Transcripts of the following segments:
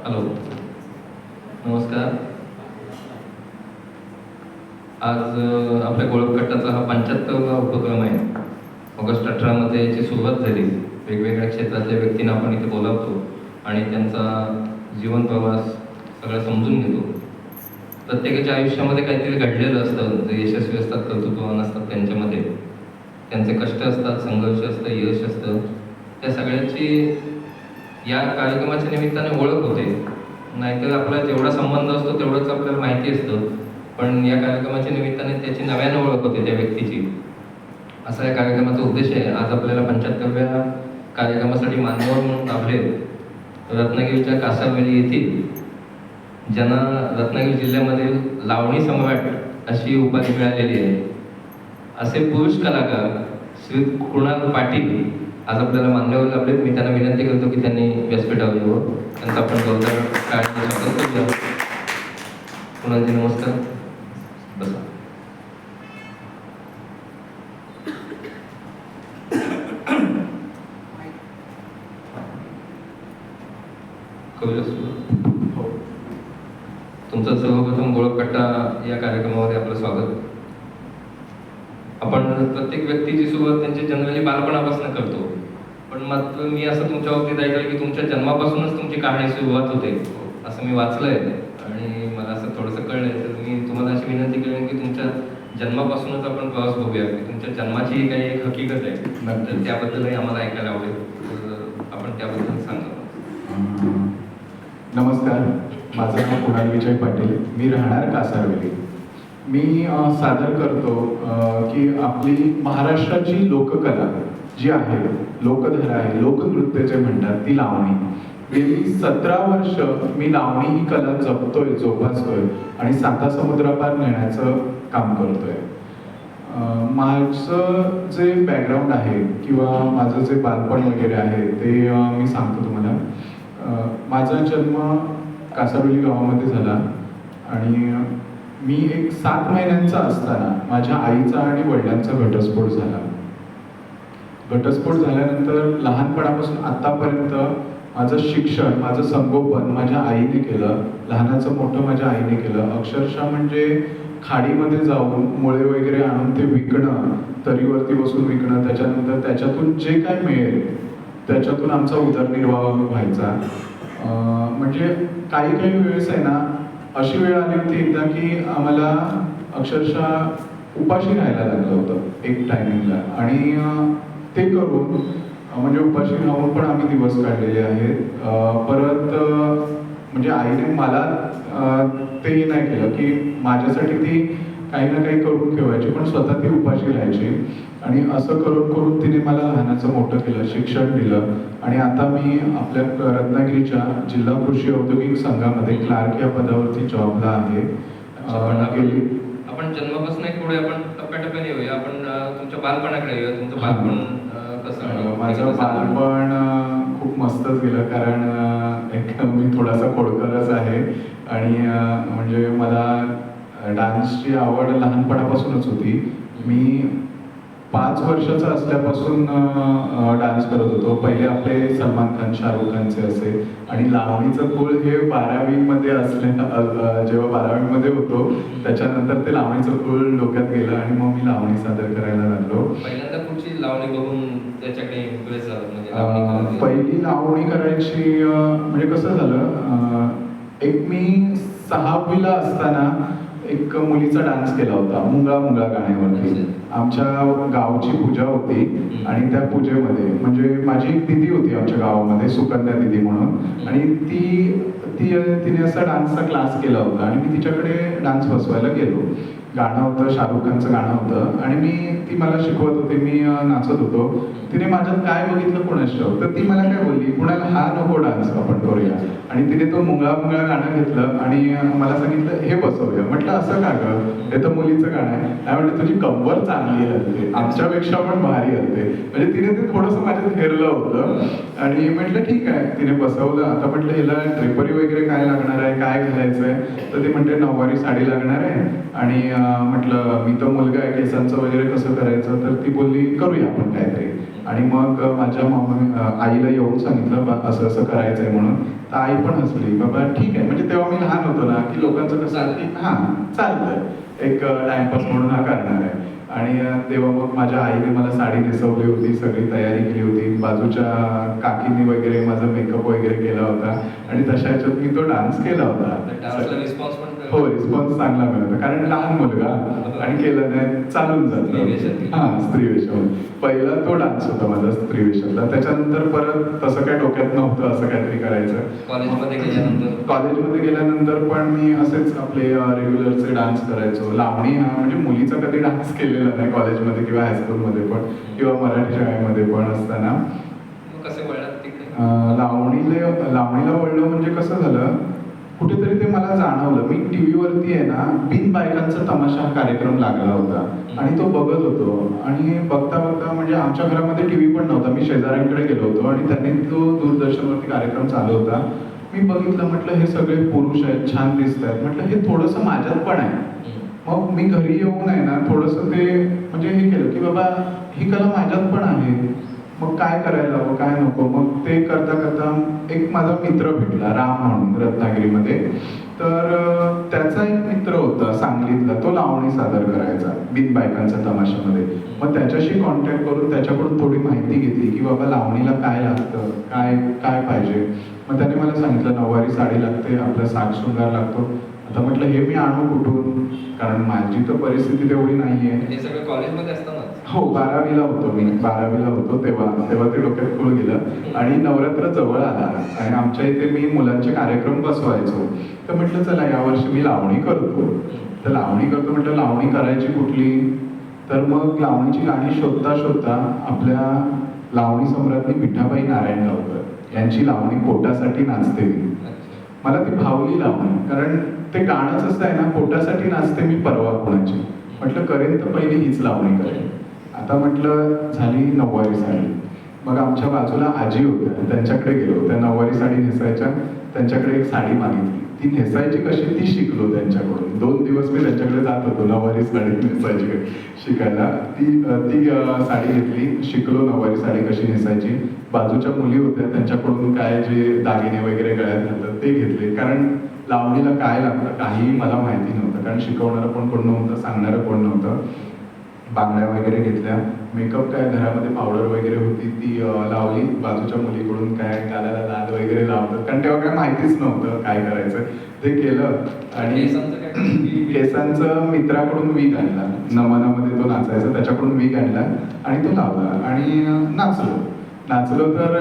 Hello, नमस्कार. आज आपल्या गोळकट्टाचा हा 75वा उपक्रम आहे. ऑगस्ट 18 मध्ये याची सुरुवात झाली. वेगवेगळ्या क्षेत्रातल्या व्यक्तींना आपण इथे बोलावतो आणि त्यांचा जीवन प्रवास सगळा समजून घेतो. प्रत्येकाच्या आयुष्यामध्ये काहीतरी घडलेलं असतं, जे यशस्वी असतात, कर्तृत्ववान असतात त्यांच्यामध्ये. त्यांचे कष्ट असतात, संघर्ष असतं, यश असतं. त्या सगळ्याची या कार्यक्रमाच्या निमित्ताने ओळख होते. नाहीतर आपला जेवढा संबंध असतो तेवढंच आपल्याला माहिती असतं, पण या कार्यक्रमाच्या निमित्ताने त्याची नव्यानं ओळख होते त्या व्यक्तीची. असा या कार्यक्रमाचा उद्देश आहे. आज आपल्याला 75व्या कार्यक्रमासाठी मान्यवर म्हणून लाभले रत्नागिरीच्या कासारवेली येथील, ज्यांना रत्नागिरी जिल्ह्यामध्ये लावणी सम्राट अशी उपाधी मिळालेली आहे, असे पुरुष कलाकार श्री कुणाल पाटील आज आपल्याला मान्यवर लाभले. मी त्यांना विनंती करतो की त्यांनी व्यासपीठावर यावं. त्यांचा आपण जोरदार टाळ्यांनी स्वागत करूया. कुणालजी नमस्कार, बसा. करूया सुरू. हो. तुमचं सर्वप्रथम गोळकट्टा या कार्यक्रमामध्ये आपलं स्वागत. आपण प्रत्येक व्यक्तीची सुरुवात त्यांच्या जनरली बालपणापासून करतो, पण मात्र मी असं तुमच्या बाबतीत ऐकलं की तुमच्या जन्मापासूनच तुमची कहाणी सुरुवात होते, असं मी वाचलंय आणि मला असं थोडंसं कळलंय. तर मी तुम्हाला अशी विनंती करेन की तुमच्या जन्मापासूनच आपण प्रवास बघूया, की तुमच्या जन्माची काही एक हकीकत आहे, तर त्याबद्दलही आम्हाला ऐकायला आवडेल. तर आपण त्याबद्दल सांगा. नमस्कार, माझं नाव कुणाल विजय पाटील. मी राहणार कासारवेली. मी सादर करतो की आपली महाराष्ट्राची लोककला जी आहे, लोकधारा आहे, लोकनृत्य जे म्हणतात, ती लावणी. गेली 17 वर्ष मी लावणी ही कला जपतोय, जोपासतोय आणि साता समुद्रापार नेण्याचं काम करतोय. माझं जे बॅकग्राऊंड आहे किंवा माझं जे बालपण वगैरे आहे ते मी सांगतो तुम्हाला. माझा जन्म कासारवेली गावामध्ये झाला आणि मी एक 7 महिन्यांचा असताना माझ्या आईचा आणि वडिलांचा घटस्फोट झाला. घटस्फोट झाल्यानंतर लहानपणापासून आतापर्यंत माझं शिक्षण, माझं संगोपन माझ्या आईने केलं. लहानाचं मोठं माझ्या आईने केलं. अक्षरशः म्हणजे खाडीमध्ये जाऊन मुळे वगैरे आणून ते विकणं, तरीवरती बसून विकणं, त्याच्यानंतर त्याच्यातून जे काय मिळेल त्याच्यातून आमचा उदरनिर्वाह व्हायचा. म्हणजे काही काही वेळेस आहे ना, अशी वेळ आली होती एकदा की आम्हाला अक्षरशः उपाशी राहायला लागलं होतं एक टायमिंगला. आणि ते करून म्हणजे उपाशी राहून पण आम्ही दिवस काढलेले आहेत. परत म्हणजे आईने मला ते नाही केलं की माझ्यासाठी ती काही ना काही करून ठेवायची, पण स्वतः ती उपाशी राहायची. आणि असं करून करून तिने मला लहानाचं मोठं केलं, शिक्षण दिलं. आणि आता मी आपल्या रत्नागिरीच्या जिल्हा कृषी औद्योगिक संघामध्ये क्लार्क या पदावरती जॉबला आहे. आपण जन्मापासून एक पुढे आपण टप्प्याटप्प्याने येऊया. आपण तुमच्या बालपणाकडे येऊया. तुमचं बालपण कसं? माझं बालपण खूप मस्तच गेलं, कारण एक मी थोडासा खोडकरच आहे आणि म्हणजे मला डान्सची आवड लहानपणापासूनच होती. मी 5 वर्षाचा असल्यापासून डान्स करत होतो. पहिले आपले सलमान खान, शाहरुख खानचे असे, आणि लावणीचं कुळ हे 12वीमध्ये जेव्हा 12वीमध्ये होतो त्याच्यानंतर ते लावणीचं कुळ डोक्यात गेलं आणि मग मी लावणी सादर करायला लागलो. पहिल्यांदा कुठची लावणी बघून त्याच्याकडे इम्प्रेस झालं? म्हणजे पहिली लावणी करायची म्हणजे कसं झालं, एक मी 6वीला असताना एक मुलीचा डान्स केला होता मुंगळा मुंगळा गाण्यावरती. आमच्या गावची पूजा होती आणि त्या पूजेमध्ये म्हणजे माझी एक दिदी होती आमच्या गावामध्ये, सुकन्या दिदी म्हणून, आणि तिने असा डान्सचा क्लास केला होता आणि मी तिच्याकडे डान्स बसवायला गेलो. गाणं होतं, शाहरुख खानचं गाणं होतं आणि ती मला शिकवत होती, मी नाचत होतो. तिने माझ्यात काय बघितलं कोणाच ठाऊक, तर ती मला काय बोलली, कुणाला हा नको डान्स आपण करूया. आणि तिने तो मुंगळा मुंगळा गाणं घेतलं आणि मला सांगितलं हे बसवूया. म्हटलं असं का गं, हे तर मुलीचं गाणं आहे. काय म्हटलं तुझी कंबर चांगली हलते, आमच्यापेक्षा पण भारी हलते. म्हणजे तिने ते थोडंसं माझ्यात हेरलं होतं आणि म्हटलं ठीक आहे. तिने बसवलं. आता म्हटलं हिला ड्रेपरी वगैरे काय लागणार आहे, काय घालायचं आहे, तर ती म्हणते नऊवारी साडी लागणार आहे. आणि म्हटलं मी तर मुलगा आहे, केसांचं वगैरे कसं करायचं, तर ती बोलली करूया आपण काहीतरी. आणि मग माझ्या आईला येऊन सांगितलं असं असं करायचंय म्हणून. तर आई पण हसली, बाबा ठीक आहे. म्हणजे तेव्हा मी लहान होतो ना, की लोकांचं कसं आहे की हां चालतंय, एक टाइमपास म्हणून हा करणार आहे. आणि तेव्हा मग माझ्या आईने मला साडी नेसवली होती, सगळी तयारी केली होती, बाजूच्या काकींनी वगैरे माझा मेकअप वगैरे केला होता आणि तशा ह्याच्यात मी तो डान्स केला होता. डान्सला रिस्पॉन्स पण हो, रिस्पॉन्स चांगला मिळाला कारण लहान मुलगा आणि केलं नाही चालून स्त्री वेशात. जातं. हां, स्त्री वेशामध्ये पहिला तो डान्स होता माझा स्त्री वेशातला. त्याच्यानंतर परत तसं काय डोक्यात नव्हतं असं काहीतरी करायचं. कॉलेजमध्ये गेल्यानंतर कॉलेजमध्ये गेल्यानंतर पण मी असेच आपले रेग्युलरचे डान्स करायचो. लावणी हा म्हणजे मुलीचा कधी डान्स केलेला नाही कॉलेजमध्ये किंवा हायस्कूलमध्ये पण किंवा मराठी शाळेमध्ये पण असताना. मग कसे वळलात तिकडे? लावणीला वळलं म्हणजे कसं झालं, कुठेतरी ते मला जाणवलं. मी टीव्हीवरती आहे ना, बिन बायकांचा तमाशा हा कार्यक्रम लागला होता आणि तो बघत होतो. आणि बघता बघता म्हणजे आमच्या घरामध्ये टीव्ही पण नव्हता. मी शेजाऱ्यांकडे गेलो होतो आणि त्यांनी तो दूरदर्शनवरती कार्यक्रम चालू होता. मी बघितलं, म्हटलं हे सगळे पुरुष आहेत, छान दिसत आहेत, म्हटलं हे थोडंसं माझ्यात पण आहे. मग मी घरी येऊन आहे ना थोडंसं ते म्हणजे हे केलं की बाबा ही कला माझ्यात पण आहे, मग काय करायला हवं काय नको. मग ते करता करता एक माझा मित्र भेटला राम म्हणून रत्नागिरीमध्ये. तर त्याचा एक मित्र होता सांगलीतला, तो लावणी सादर करायचा बिन बायकांचा तमाशामध्ये. मग त्याच्याशी कॉन्टॅक्ट करून त्याच्याकडून थोडी माहिती घेतली की बाबा लावणीला काय लागतं, काय काय पाहिजे. मग त्याने मला सांगितलं नऊवारी साडी लागते, आपला साज शृंगार लागतो. आता म्हटलं हे मी आणू कुठून, कारण माझी तर परिस्थिती तेवढी नाहीये. हे सगळं कॉलेजमध्ये असताना? हो, 12वीला होतो मी, 12वीला होतो तेव्हा ते डोक्यात खूळ गेलं. आणि नवरात्र जवळ आला आणि आमच्या इथे मी मुलांचे कार्यक्रम बसवायचो. तर म्हटलं चला यावर्षी मी लावणी करतो. तर लावणी करतो म्हटलं लावणी करायची कुठली. तर मग लावणीची गाणी शोधता शोधता आपल्या लावणी सम्राज्ञी मिठाबाई नारायणगावकर यांची लावणी पोटासाठी नाचते मी, मला ती भावली लावणी. कारण ते गाणंच असं आहे ना, पोटासाठी नाचते मी परवा कोणाची. म्हटलं करेन तर पहिली हीच लावणी करेन. आता म्हटलं झाली नऊवारी साडी. मग आमच्या बाजूला आजी होत्या, त्यांच्याकडे गेलो. त्या नऊवारी साडी नेसायच्या, त्यांच्याकडे एक साडी मागितली. ती नेसायची कशी ती शिकलो त्यांच्याकडून. 2 दिवस मी त्यांच्याकडे जात होतो नऊवारी साडी नेसायची शिकायला. ती साडी घेतली, शिकलो नऊवारी साडी कशी नेसायची. बाजूच्या मुली होत्या त्यांच्याकडून काय जे दागिने वगैरे गळ्यात घालतात ते घेतले. कारण लावणीला काय लागतं काहीही मला माहिती नव्हतं, कारण शिकवणारं पण कोण नव्हतं, सांगणारं कोण नव्हतं. बांगड्या वगैरे घेतल्या, मेकअप काय घरामध्ये पावडर वगैरे होती ती लावली. बाजूच्या मुलीकडून काय गालाला लाल वगैरे लावतात, कारण तेव्हा काय माहितीच नव्हतं काय करायचं. ते केलं आणि केसांचं मित्राकडून वीग आणला, नमनामध्ये तो नाचायचा, त्याच्याकडून वीग आणला आणि तो लावला आणि नाचलो तर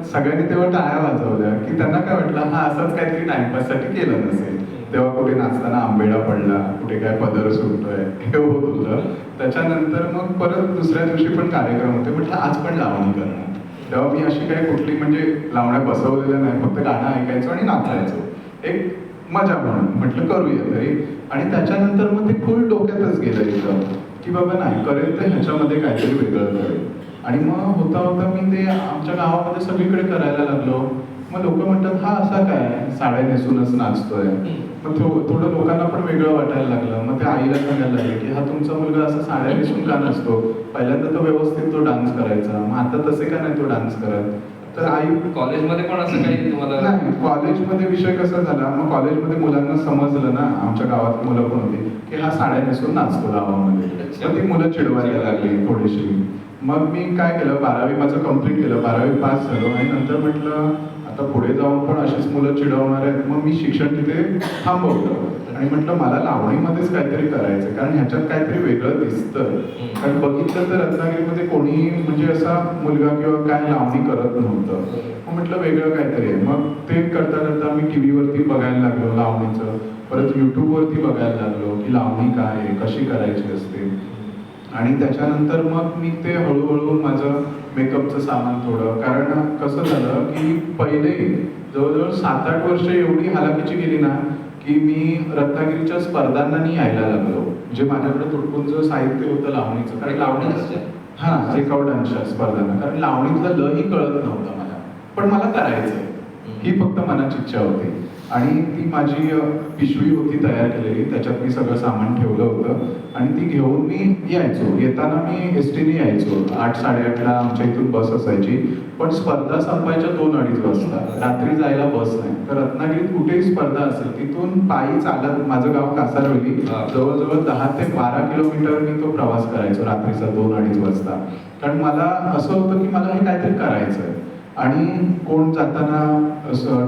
सगळ्यांनी तेव्हा टाळ्या वाजवल्या की त्यांना काय वाटलं हा असंच काहीतरी टाइमपाससाठी केलं नसेल. तेव्हा कुठे नाचताना आंबेडा पडला, कुठे काय पदर सुटतोय हे होत होतं. त्याच्यानंतर मग परत दुसऱ्या दिवशी पण कार्यक्रम होते, म्हटलं आज पण लावणी करणार. तेव्हा मी अशी काही कुठली म्हणजे लावण्या बसवलेल्या नाही, फक्त गाणं ऐकायचो आणि नाचायचो, एक मजा म्हणून. म्हटलं करूया तरी. आणि त्याच्यानंतर मग ते फुल डोक्यातच गेलं इथं की बाबा नाही करेल तर ह्याच्यामध्ये काहीतरी वेगळं करेल. आणि मग होता होता मी ते आमच्या गावामध्ये सगळीकडे करायला लागलो. मग लोक म्हणतात हा असा काय साड्या नेसूनच नाचतोय. मग थोडं लोकांना पण वेगळं वाटायला लागलं. मग ते आईला सांगायला लागले की हा तुमचा मुलगा असा साड्या नेसून का नसतो, पहिल्यांदा तो व्यवस्थित तो डान्स करायचा, मग आता तसे का नाही तो डान्स करत. तर आई कॉलेजमध्ये पण असं काही तुम्हाला? नाही, कॉलेजमध्ये विषय कसा झाला, मग कॉलेजमध्ये मुलांना समजलं ना, आमच्या गावात मुलं पण होती की हा साड्या नेसून नाचतो गावामध्ये. तर ती मुलं चिडवायला लागली थोडीशी. मग मी काय केलं, 12वी माझं कम्प्लीट केलं, 12वी पास झालो. आणि नंतर म्हटलं आता पुढे जाऊन पण अशीच मुलं चिडवणार आहेत. मग मी शिक्षण तिथे थांबवलं आणि म्हटलं मला लावणीमध्येच काहीतरी करायचं, कारण ह्याच्यात काहीतरी वेगळं दिसतं. कारण बघितलं तर रत्नागिरीमध्ये कोणी म्हणजे असा मुलगा किंवा काय लावणी करत नव्हतं. मग म्हटलं वेगळं काहीतरी आहे. मग ते करता करता मी टीव्हीवरती बघायला लागलो लावणीचं, परत युट्यूबवरती बघायला लागलो की लावणी काय आहे, कशी करायची असते. आणि त्याच्यानंतर मग मी ते हळूहळू माझं मेकअपचं सामान थोडं, कारण कसं झालं की पहिले जवळजवळ 7-8 वर्ष एवढी हालाकीची गेली ना की मी रत्नागिरीच्या स्पर्धांना यायला लागलो, जे माझ्याकडे तुटपुंजं साहित्य होतं लावणीचं. कारण लावणीचं हां रेकॉर्डांच्या स्पर्धांना, कारण लावणीतलं लही कळत नव्हतं मला, पण मला करायचंय. ही फक्त मनाची इच्छा होती. आणि ती माझी पिशवी होती तयार केलेली, त्याच्यात मी सगळं सामान ठेवलं होतं आणि ती घेऊन मी यायचो. येताना मी एस टीने यायचो. 8-8:30ला आमच्या इथून बस असायची, पण स्पर्धा संपायच्या 2-2:30 वाजता. रात्री जायला बस नाही. तर रत्नागिरीत कुठेही स्पर्धा असेल तिथून पायी चालत, माझं गाव कासारवली, जवळजवळ 10 ते 12 किलोमीटर मी तो प्रवास करायचो रात्रीचा 2-2:30 वाजता. कारण मला असं होतं की मला हे काहीतरी करायचं आहे. आणि कोण जाताना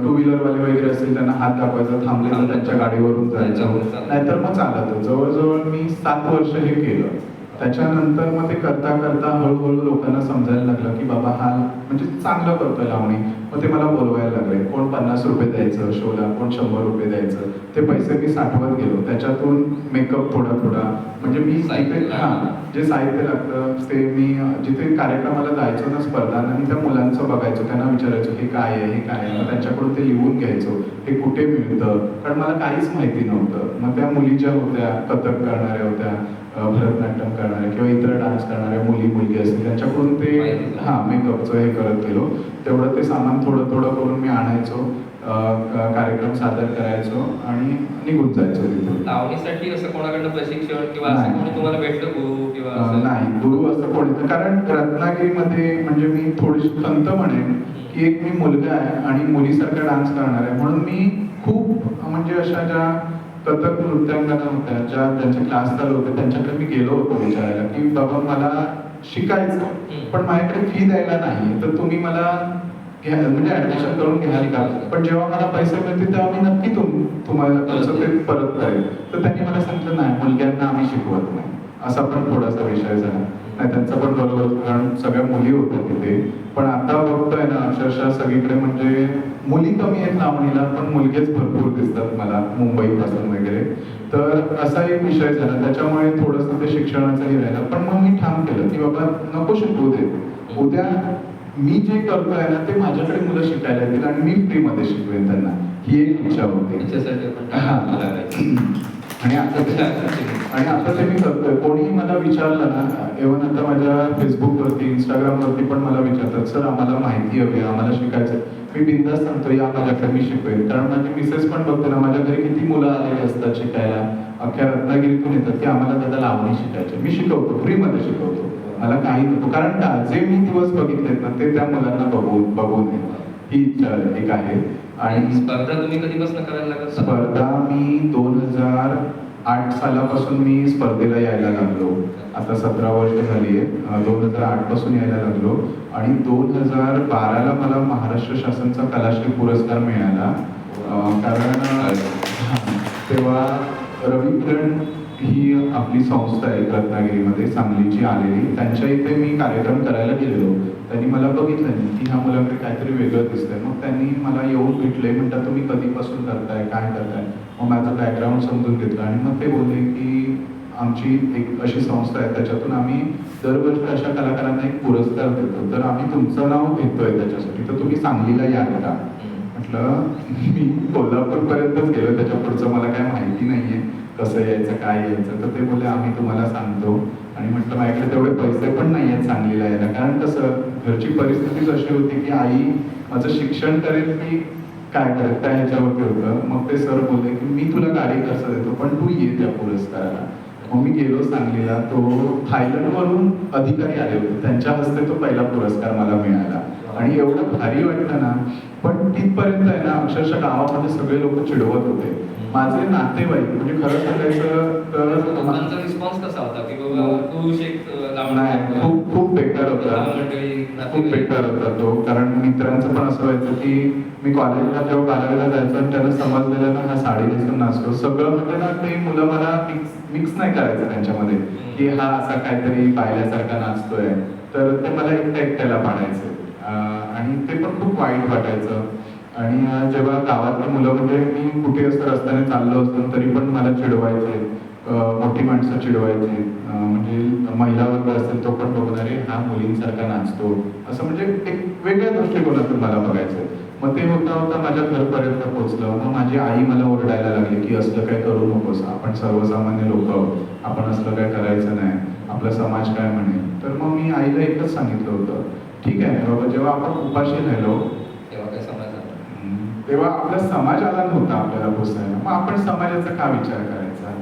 टू व्हीलरवाले वगैरे असतील त्यांना हात दाखवायचा, थांबले तर त्यांच्या गाडीवरून जायचं, नाहीतर मग चालत. जवळजवळ मी 7 वर्ष हे केलं. त्याच्यानंतर मग ते करता करता हळूहळू लोकांना समजायला लागलं की बाबा हा म्हणजे चांगलं करतोय लावणी. मग ते मला बोलवायला लागले. कोण 50 रुपये द्यायचं शोला, कोण 100 रुपये द्यायचं. ते पैसे मी साठवत गेलो. त्याच्यातून मेकअप थोडा थोडा, म्हणजे मी जे साहित्य लागतं ते मी जिथे कार्यक्रमाला जायचो ना स्पर्धांना, मी त्या मुलांचं बघायचो, त्यांना विचारायचो हे काय आहे, हे काय आहे. मग त्यांच्याकडून ते लिहून घ्यायचो, हे कुठे मिळतं, कारण मला काहीच माहिती नव्हतं. मग त्या मुली ज्या होत्या, कथक करणाऱ्या होत्या, भरतनाट्यम करणाऱ्या किंवा इतर डान्स करणाऱ्या मुलगी असतील, त्यांच्याकडून ते मेकअपचं हे करत गेलो. तेवढं ते सामान थोडं थोडं करून मी आणायचो, कार्यक्रम सादर करायचो आणि निघून जायचो तिथून. लावणीसाठी असं कोणाकडनं प्रशिक्षण किंवा असं कोणी तुम्हाला भेटलं गुरु किंवा नाही, गुरु असं कोणी, कारण रत्नागिरीमध्ये म्हणजे मी थोडीशी खंत म्हणेन की एक मी मुलगा आहे आणि मुलीसारखा डान्स करणार आहे, म्हणून मी खूप म्हणजे अशा ज्या कथक नृत्यांगना होत्या, ज्यांचे क्लास चालू होते, त्यांच्याकडे मी गेलो होतो विचारायला की बाबा मला शिकायचं, पण माझ्याकडे फी द्यायला नाही, तर तुम्ही मला म्हणजे ऍडमिशन करून घ्याल का? पण जेव्हा मला पैसे मिळतील तेव्हा मी नक्की तुम्हाला तुमचं ते परत करेल. तर त्यांनी मला सांगितलं नाही, मुलग्यांना आम्ही शिकवत नाही. असा पण थोडासा विषय झाला. नाही, त्यांचं पण बरोबर, कारण सगळ्या मुली होत्या तिथे. पण आता बघतोय ना अक्षरशः सगळीकडे म्हणजे मुली कमी आहेत लावणीला, पण मुलगेच भरपूर दिसतात मला मुंबईपासून वगैरे. तर असा एक विषय झाला, त्याच्यामुळे थोडंसं ते शिक्षणाचंही राहिलं. पण मग मी ठाम केलं की बाबा नको शिकवू दे, उद्या मी जे करतोय ना ते माझ्याकडे मुलं शिकायला येतील आणि मी फ्रीमध्ये शिकवेन त्यांना, ही एक इच्छा होती. आणि आता ते मी करतोय. कोणीही मला विचारलं ना, इव्हन आता माझ्या फेसबुकवरती, इंस्टाग्रामवरती पण मला विचारतात, सर आम्हाला माहिती हवी, आम्हाला शिकायचं. मी बिनधास्त सांगतो या माझ्याकडे, मी शिकवेन. कारण माझी मिसेस पण बघते ना, माझ्या घरी किती मुलं आलेली असतात शिकायला, अख्ख्या रत्नागिरीतून येतात की आम्हाला दादा लावणी शिकायचे. मी शिकवतो, फ्रीमध्ये शिकवतो, मला काही नको. कारण का जे मी दिवस बघितलेत ना ते त्या मुलांना बघून ही इच्छा एक आहे. आणि स्पर्धा तुम्ही कधीपासून करायला लागला? स्पर्धा मी 2008 सालापासून मी स्पर्धेला यायला लागलो. आता 17 वर्ष झाली आहे. 2008 पासून यायला लागलो आणि 2012ला मला महाराष्ट्र शासनचा कलाश्री पुरस्कार मिळाला. कारण तेव्हा रवी किरण ही आपली संस्था आहे रत्नागिरीमध्ये, सांगलीची आलेली, त्यांच्या इथे मी कार्यक्रम करायला गेलेलो. त्यांनी मला बघितलं नाही की ह्या मुलाकडे काहीतरी वेगळं दिसतंय. मग त्यांनी मला येऊन भेटले, म्हणतात तुम्ही कधीपासून करताय, काय करताय. मग माझं बॅकग्राऊंड समजून घेतलं आणि मग ते बोलले की आमची एक अशी संस्था आहे, त्याच्यातून आम्ही दरवर्षी अशा कलाकारांना एक पुरस्कार देतो, तर आम्ही तुमचं नाव घेतोय त्याच्यासाठी, तर तुम्ही सांगलीला याल का? म्हटलं मी कोल्हापूरपर्यंतच गेलो, त्याच्या पुढचं मला काय माहिती नाहीये कसं यायचं, काय यायचं. तर ते बोलले आम्ही तुम्हाला सांगतो. आणि म्हटलं माझ्याकडे तेवढे पैसे पण नाही आहेत सांगलीला यायला, कारण कसं घरची परिस्थितीच अशी होती की आई माझं शिक्षण करेल की काय करेल त्या ह्याच्यावरती होतं. मग ते सर बोलले की मी तुला गाडी कसं देतो, पण तू ये त्या पुरस्काराला. मग मी गेलो सांगलीला. तो थायलंडवरून अधिकारी आले होते, त्यांच्या हस्ते तो पहिला पुरस्कार मला मिळाला आणि एवढं भारी वाटलं ना. पण तिथपर्यंत आहे ना अक्षरशः गावामध्ये सगळे लोक चिडवत होते. माझे नातेवाईक, म्हणजे खरं सांगायचं तर लोकांचा रिस्पॉन्स कसा होता की बाबा तू नाही, खूप बेकार होता, खूप बेकार होता तो. कारण मित्रांचं पण असं व्हायचं की मी कॉलेजला जेव्हा 12वीला जायचो आणि त्यांना समजलेलं ना हा साडी नेसून नाचतो, सगळं म्हणजे ना ते मुलं मला मिक्स नाही करायचं त्यांच्यामध्ये की हा असा काहीतरी पाहिल्यासारखा नाचतोय, तर ते मला एकट्याला पाडायचे आणि ते पण खूप वाईट वाटायचं. आणि जेव्हा गावातली मुलं, म्हणजे मी कुठे असं रस्त्याने चाललो असतो तरी पण मला चिडवायचे, मोठी माणसं चिडवायची, म्हणजे महिला वर्ग असेल तो पण बघणारे हा मुलींसारखा नाचतो, असं म्हणजे एक वेगळ्या दृष्टिकोनातून मला बघायचं. मग ते होता होता माझ्या घरपर्यंत पोहोचलं. मग माझी आई मला ओरडायला लागली की असलं काय करू नकोस, आपण सर्वसामान्य लोक आहोत, आपण असलं काय करायचं नाही, आपला समाज काय म्हणेल. तर मग मी आईला एकच सांगितलं होतं, ठीक आहे बाबा, जेव्हा आपण उपाशी राहिलो तेव्हा काय समाज तेव्हा आपल्या समाजाला नव्हता आपल्याला पोसायला, मग आपण समाजाचा का विचार करायचा?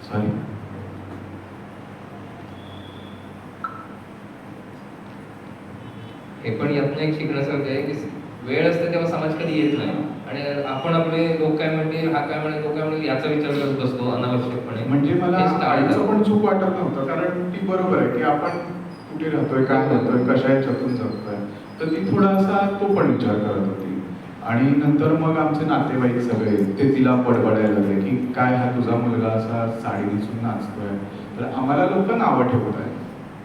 सॉरी. हे पण यातनं एक शिकण्यासारखं आहे की वेळ असते तेव्हा समाज कधी येत नाही आणि आपण आपले लोक काय म्हणतील, हा काय म्हणेल, तो काय म्हणेल याचा विचार करत बसतो अनावश्यकपणे. म्हणजे मला हेच टाळलं. आईचं पण चूक वाटत नव्हतं, कारण ती बरोबर आहे की आपण कुठे राहतोय, काय राहतोय, कशा ह्याच्यातून जगतोय, तर ती थोडासा तो पण विचार करत होती. आणि नंतर मग आमचे नातेवाईक सगळे ते तिला बडबडायला लागले की काय हा तुझा मुलगा असा साडी नेसून नाचतोय. तर आम्हाला लोक नावं ठेवत आहेत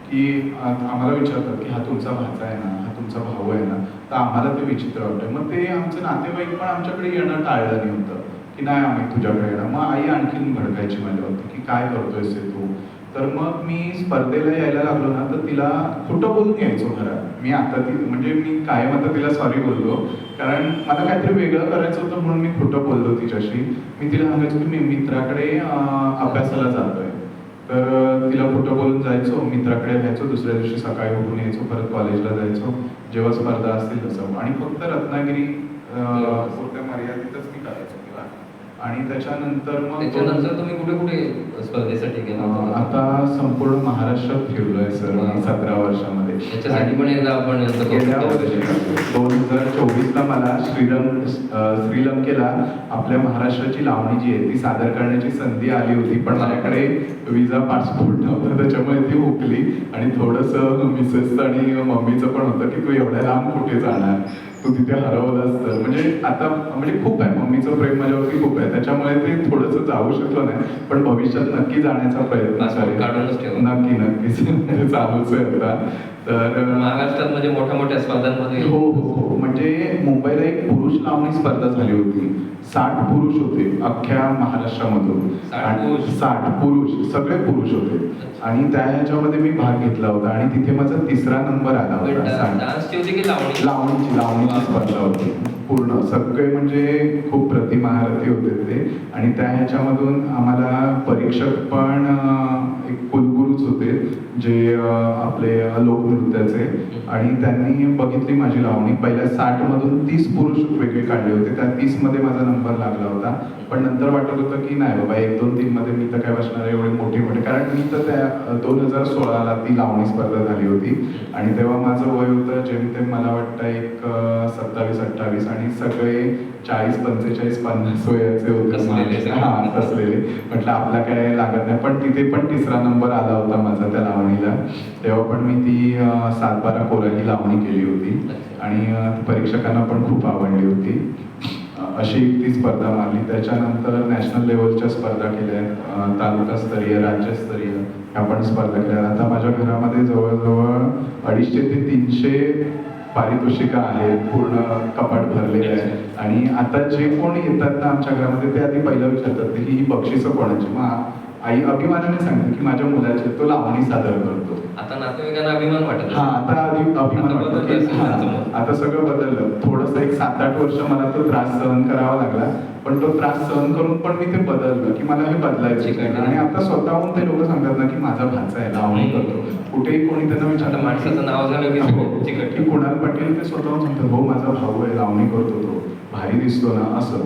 की आम्हाला विचारतात की हा तुमचा भाचा आहे ना, हा तुमचा भाऊ आहे ना, तर आम्हाला ते विचित्र वाटतं. मग ते आमचे नातेवाईक पण आमच्याकडे येणं टाळलं नाही होतं की नाही आम्ही तुझ्याकडे येणार. मग आई आणखीन भडकायची माझ्यावरती की काय करतोयस हे तू. तर मग मी स्पर्धेला यायला लागलो ना, तर तिला खोटं बोलून यायचो घरात. मी आता ती म्हणजे मी कायम आता तिला सॉरी बोललो, कारण मला काहीतरी वेगळं करायचं होतं म्हणून मी खोटं बोललो तिच्याशी. मी तिला सांगायचो की मी मित्राकडे अभ्यासाला जातोय. तर तिला खोटं बोलून जायचो, मित्राकडे जायचो, दुसऱ्या दिवशी सकाळी उठून यायचो, परत कॉलेजला जायचो, जेव्हा स्पर्धा असतील तसं. आणि फक्त रत्नागिरी पुरत्या मर्यादितच मी करायचो तिला. आणि त्याच्यानंतर तुम्ही कुठे कुठे स्पर्धेसाठी गेला होता? आता संपूर्ण महाराष्ट्रात फिरलोय सर मी 17 वर्षामध्ये. त्याच्यासाठी पण एकदा आपण गेल्या वर्षी 2024ला मला श्रीलंकेला आपल्या महाराष्ट्राची लावणी जी आहे ती सादर करण्याची संधी आली होती, पण माझ्याकडे विजा पासपोर्ट नव्हता, त्याच्यामुळे ती हुकली. आणि थोडंसं मिसेसचं आणि मम्मीचं पण होतं की तू एवढ्या लांब कुठे जाणार, तू तिथे हरवलंस तर. म्हणजे आता म्हणजे खूप आहे, मम्मीचं प्रेम माझ्यावरती खूप आहे, त्याच्यामुळे ते थोडंसं जाऊ शकलो नाही. पण भविष्यात नक्की जाण्याचा प्रयत्न करेन. नक्कीच चालूच आहे आता. तर महाराष्ट्रात म्हणजे मोठ्या मोठ्या स्पर्धांमध्ये हो हो, म्हणजे मुंबईला एक पुरुष लावणी स्पर्धा झाली होती. 60 पुरुष होते अख्ख्या महाराष्ट्रामधून. 60 पुरुष, सगळे पुरुष होते. आणि त्या ह्याच्यामध्ये मी भाग घेतला होता आणि तिथे माझा 3रा नंबर आला होता. डान्सची होती की लावणीची स्पर्धा होती पूर्ण. सगळे म्हणजे खूप प्रतिमहारथी होते ते. आणि त्या ह्याच्यामधून आम्हाला परीक्षक पण एक कुलगुरूच होते जे आपले लोकनृत्याचे. आणि त्यांनी बघितली माझी लावणी. पहिल्या 60 मधून 30 पुरुष वेगळे काढले होते, त्या 30 मध्ये माझा नंबर लागला होता. पण नंतर वाटत होतं की नाही बाबा 1, 2, 3 मध्ये मी तर काय बसणार एवढे मोठे, कारण मी तर त्या 2016ला ती लावणी स्पर्धा झाली होती. आणि तेव्हा माझं वय होतं जेमतेम मला वाटतं एक 27-28 आणि सगळे 40-45-50 वयाचे होते. हां कसलेले. म्हटलं आपला काय लागत नाही. पण तिथे पण 3रा नंबर आला होता माझा त्या लावणीला. तेव्हा पण मी ती 7-12 कोराची लावणी केली होती आणि परीक्षकांना पण खूप आवडली होती. अशी ती स्पर्धा मारली. त्याच्यानंतर नॅशनल लेवलच्या स्पर्धा केल्या, तालुकास्तरीय, राज्यस्तरीय ह्या पण स्पर्धा केल्या. आता माझ्या घरामध्ये जवळजवळ 250 ते 300 पारितोषिकं आहेत, पूर्ण कपाट भरलेले आहे. आणि आता जे कोण येतात ना आमच्या घरामध्ये ते आधी पहिलं विचारतात की ही बक्षिसं कोणाची. मग आई अभिमानाने सांगते की माझ्या मुलाचे तो लावणी सादर करतो. आता नातेवाईकांना अभिमान वाटत. हा, आता अभिमान वाटतो. आता सगळं बदललं. थोडंसं एक 7-8 वर्ष मला तो त्रास सहन करावा लागला, पण तो त्रास सहन करून पण मी ते बदललं की मला हे बदलायचं. आणि आता स्वतःहून ते लोक सांगतात ना की माझा भाचा आहे, लावणी करतो. कुठेही कोणी त्यांना विचारलं माणसाचं नाव झालं की कुणाल पाटील, ते स्वतःहून सांगतात हो माझा भाऊ आहे, लावणी करतो, तो भारी दिसतो ना असं.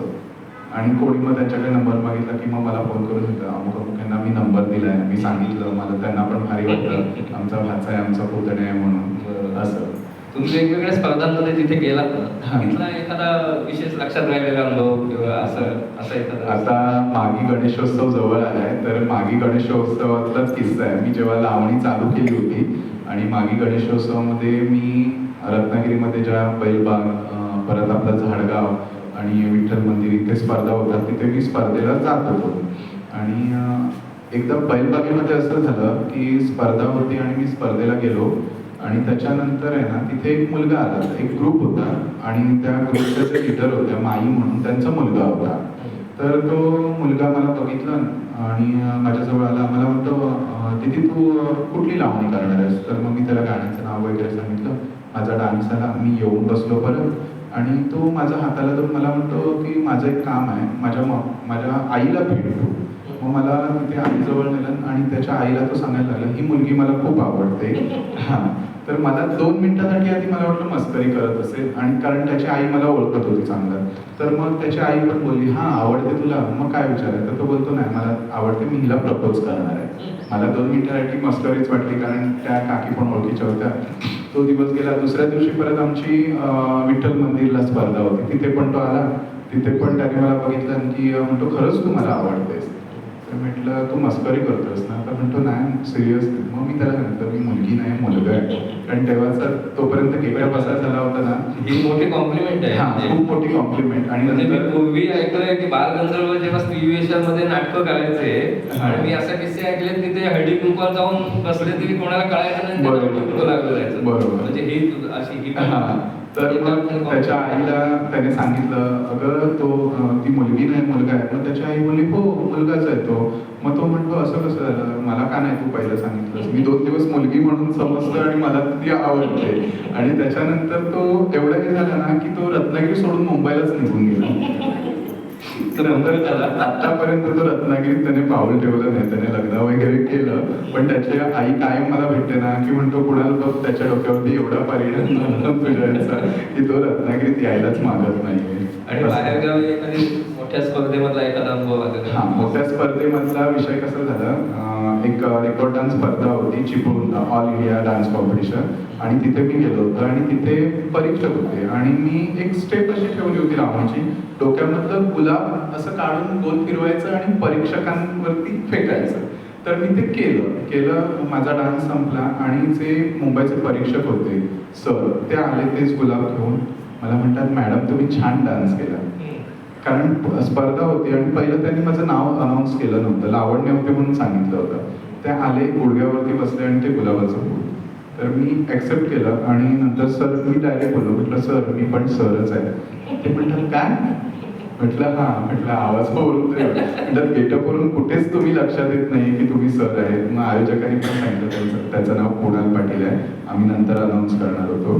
आणि कोणी मग त्यांच्याकडे नंबर मागितला की मग मला फोन करून सांगतात अमुक अमुकांना मी नंबर दिलाय, मी सांगितलं, मला त्यांना पण भारी वाटतं आमचा भाचा आहे, आमचा पुतणे आहे म्हणून असं. तुम्ही वेगवेगळ्या स्पर्धांमध्ये जिथे गेलात ना, तिथला एखादा विशेष लक्षात राहिलेला अनुभव किंवा असं एखादा? आता मागी गणेशोत्सव जवळ आलाय, तर मागी गणेशोत्सवातलाच किस्सा आहे. मी जेव्हा लावणी चालू केली होती आणि मागी गणेशोत्सवामध्ये मी रत्नागिरीमध्ये ज्या बैलबाग, परत आपला झाडगाव आणि विठ्ठल मंदिर इथे स्पर्धा होतात, तिथे मी स्पर्धेला जात होतो. आणि एकदा बैलबागेमध्ये असं झालं की स्पर्धा होती आणि मी स्पर्धेला गेलो. आणि त्याच्यानंतर आहे ना तिथे एक मुलगा आला, एक ग्रुप होता आणि त्या ग्रुपचे जे लीडर होत्या माई म्हणून, त्यांचा मुलगा होता. तर तो मुलगा मला बघितला आणि माझ्याजवळ आला. मला म्हणतो दीदी तू कुठली लावणी करणार आहेस? तर मग मी त्याला गाण्याचं नाव वगैरे सांगितलं. माझा डान्स आला. मी येऊन बसलो परत आणि तो माझ्या हाताला धरून मला म्हणतो की माझं एक काम आहे, माझ्या आईला भेट तू. मग मला तिथे आईजवळ नेलं आणि त्याच्या आईला तो सांगायला लागला ही मुलगी मला खूप आवडते. हां, तर मला 2 मिनिटासाठी आधी मला वाटलं मस्करी करत असेल आणि कारण त्याची आई मला ओळखत होती चांगलं. तर मग त्याची आई पण बोलली हां आवडते तुला? मग काय विचारायचं? तर तो बोलतो नाही मला आवडते, मी हिला प्रपोज करणार आहे. मला 2 मिनिटासाठी मस्करीच वाटली कारण त्या काकी पण ओळखीच्या होत्या. तो दिवस गेला. दुसऱ्या दिवशी परत आमची विठ्ठल मंदिरला स्पर्धा होती. तिथे पण तो आला. तिथे पण त्याने मला बघितलं की म्हणतो खरंच तू मला आवडतेस? तर म्हटलं तू मस्करी करतोस ना? तर म्हणतो नाही सिरियस. मग मी त्याला सांगितलं मी मुलगी नाही मुलगा आहे. कारण तेव्हाचा तोपर्यंत केवढा बसा झाला होता ना. ही मोठी कॉम्प्लिमेंट आहे. हां, खूप मोठी कॉम्प्लिमेंट. आणि म्हणजे मी नंतर पूर्वी ऐकलंय की बालगंधर्व जेव्हा स्त्रीवेशामध्ये नाटकं करायचे हा. आणि मी असे किस्से ऐकले तिथे हळदी कुंकवात जाऊन बसले तरी कोणाला कळायचं नाही बरोबर. हळदी कुंकू लागलं जायचं. बरोबर. म्हणजे ही अशी ही पण हां. तर मग त्याच्या आईला त्याने सांगितलं अगं तो ती मुलगी नाही मुलगा आहे. मग त्याची आई बोलली हो मुलगाच आहे तो. मग तो म्हणतो असं कसं झालं? मला का नाही तू पहिलं सांगितलंस? मी 2 दिवस मुलगी म्हणून समजतो आणि मला ती आवडते. आणि त्याच्यानंतर तो एवढा हे झाला ना की तो रत्नागिरी सोडून मुंबईलाच निघून गेला. तर नंतर आतापर्यंत तो रत्नागिरीत त्याने पाऊल ठेवलं नाही. त्याने लग्न वगैरे केलं. पण त्याची आई कायम मला भेटते ना की म्हणतो कुणाला बघ त्याच्या डोक्यावरती एवढा परिणाम तुझ्याचा की तो रत्नागिरीत यायलाच मागत नाहीये. आणि बाहेरगावी एखादी मोठ्या स्पर्धेमधला एखादा अनुभव आला हा मोठ्या स्पर्धेमधला विषय कसा झाला एक रेकॉर्ड डान्स स्पर्धा होती Chiplun all India dance competition. आणि तिथे मी गेलो होतो आणि तिथे परीक्षक होते आणि मी एक स्टेप अशी ठेवली होती लावण्याची. डोक्यामधलं गुलाब असं काढून गोल फिरवायचं आणि परीक्षकांवरती फेकायचं. तर मी ते केलं. माझा डान्स संपला आणि जे मुंबईचे परीक्षक होते सर ते आले तेच गुलाब घेऊन मला म्हणतात मॅडम तुम्ही छान डान्स केला. कारण स्पर्धा होती आणि पहिलं त्यांनी माझं नाव अनाऊन्स केलं नव्हतं. लावण्य होते म्हणून सांगितलं होतं. ते आले गुडघ्यावरती बसले आणि ते गुलाबाचं फूल. तर मी ॲक्सेप्ट केलं आणि नंतर सर मी डायरेक्ट बोललो म्हटलं सर मी पण सरच आहे. ते म्हणतात काय? म्हटलं हां. म्हटलं आवाजावरून म्हणतात गेटअपवरून कुठेच तुम्ही लक्षात येत नाही की तुम्ही सर आहेत. मग आयोजकांनी पण सांगितलं त्याचं नाव कुणाल पाटील आहे. आम्ही नंतर अनाऊन्स करणार होतो.